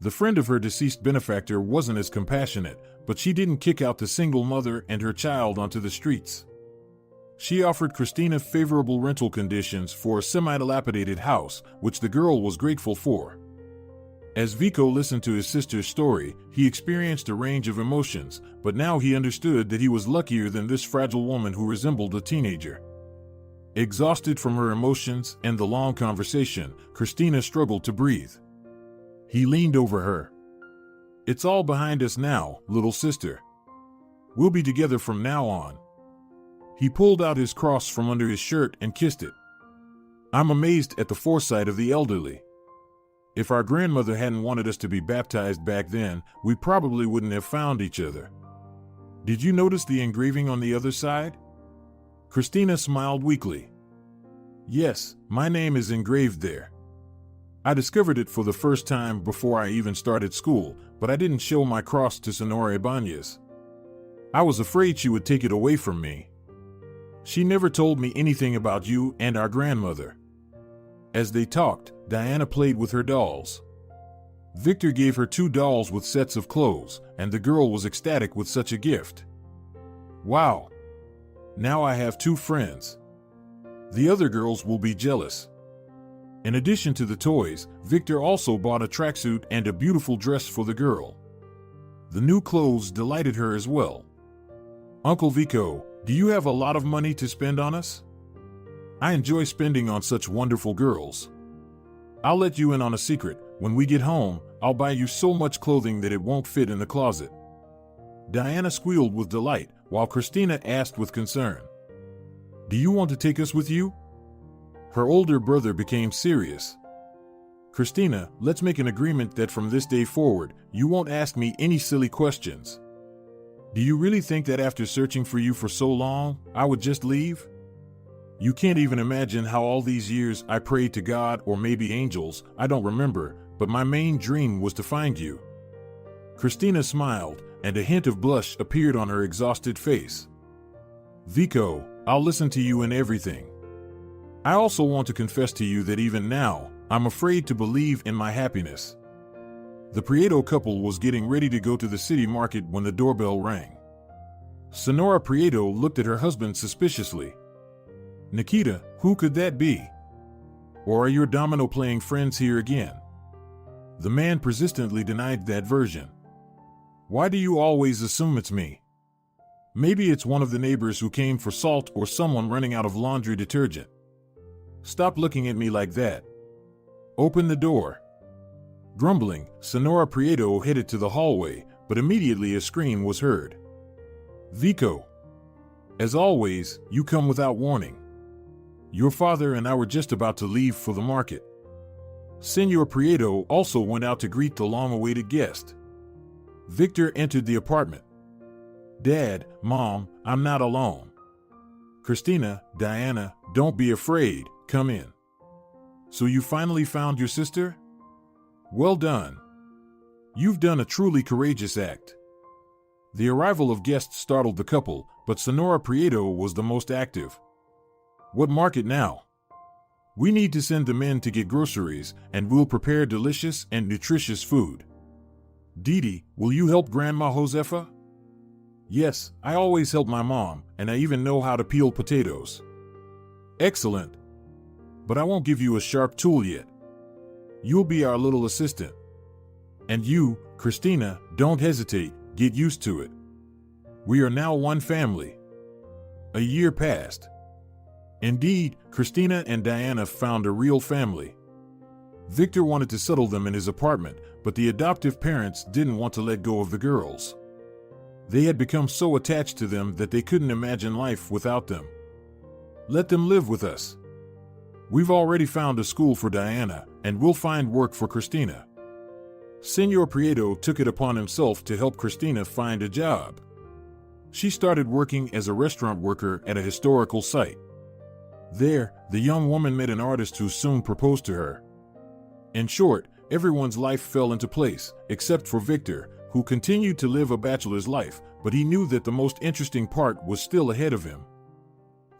Speaker 2: The friend of her deceased benefactor wasn't as compassionate, but she didn't kick out the single mother and her child onto the streets. She offered Christina favorable rental conditions for a semi-dilapidated house, which the girl was grateful for. As Vico listened to his sister's story, he experienced a range of emotions, but now he understood that he was luckier than this fragile woman who resembled a teenager. Exhausted from her emotions and the long conversation, Christina struggled to breathe. He leaned over her. It's all behind us now, little sister. We'll be together from now on. He pulled out his cross from under his shirt and kissed it. I'm amazed at the foresight of the elderly. If our grandmother hadn't wanted us to be baptized back then, we probably wouldn't have found each other. Did you notice the engraving on the other side? Christina smiled weakly. Yes, my name is engraved there. I discovered it for the first time before I even started school, but I didn't show my cross to Senor Ibanez. I was afraid she would take it away from me. She never told me anything about you and our grandmother. As they talked, Diana played with her dolls. Victor gave her 2 dolls with sets of clothes, and the girl was ecstatic with such a gift. Wow! Now I have 2 friends. The other girls will be jealous. In addition to the toys, Victor also bought a tracksuit and a beautiful dress for the girl. The new clothes delighted her as well. Uncle Vico, do you have a lot of money to spend on us? I enjoy spending on such wonderful girls. I'll let you in on a secret. When we get home, I'll buy you so much clothing that it won't fit in the closet. Diana squealed with delight, while Christina asked with concern. Do you want to take us with you? Her older brother became serious. Christina, let's make an agreement that from this day forward, you won't ask me any silly questions. Do you really think that after searching for you for so long, I would just leave? You can't even imagine how all these years I prayed to God or maybe angels, I don't remember, but my main dream was to find you. Christina smiled, and a hint of blush appeared on her exhausted face. Vico, I'll listen to you in everything. I also want to confess to you that even now, I'm afraid to believe in my happiness. The Prieto couple was getting ready to go to the city market when the doorbell rang. Senora Prieto looked at her husband suspiciously. Nikita, who could that be? Or are your domino-playing friends here again? The man persistently denied that version. Why do you always assume it's me? Maybe it's one of the neighbors who came for salt or someone running out of laundry detergent. Stop looking at me like that. Open the door. Grumbling, Senora Prieto headed to the hallway, but immediately a scream was heard. Vico. As always, you come without warning. Your father and I were just about to leave for the market. Senor Prieto also went out to greet the long-awaited guest. Victor entered the apartment. Dad, Mom, I'm not alone. Christina, Diana, don't be afraid, come in. So you finally found your sister? Well done. You've done a truly courageous act. The arrival of guests startled the couple, but Senora Prieto was the most active. What market now? We need to send the men to get groceries, and we'll prepare delicious and nutritious food. Didi, will you help Grandma Josefa? Yes, I always help my mom, and I even know how to peel potatoes. Excellent. But I won't give you a sharp tool yet. You'll be our little assistant. And you, Christina, don't hesitate, get used to it. We are now one family. A year passed. Indeed, Christina and Diana found a real family. Victor wanted to settle them in his apartment, but the adoptive parents didn't want to let go of the girls. They had become so attached to them that they couldn't imagine life without them. Let them live with us. We've already found a school for Diana, and we'll find work for Christina. Senor Prieto took it upon himself to help Christina find a job. She started working as a restaurant worker at a historical site. There, the young woman met an artist who soon proposed to her. In short, everyone's life fell into place, except for Victor, who continued to live a bachelor's life, but he knew that the most interesting part was still ahead of him.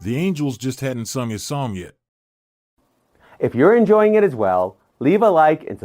Speaker 2: The angels just hadn't sung his song yet.
Speaker 1: If you're enjoying it as well, leave a like and subscribe.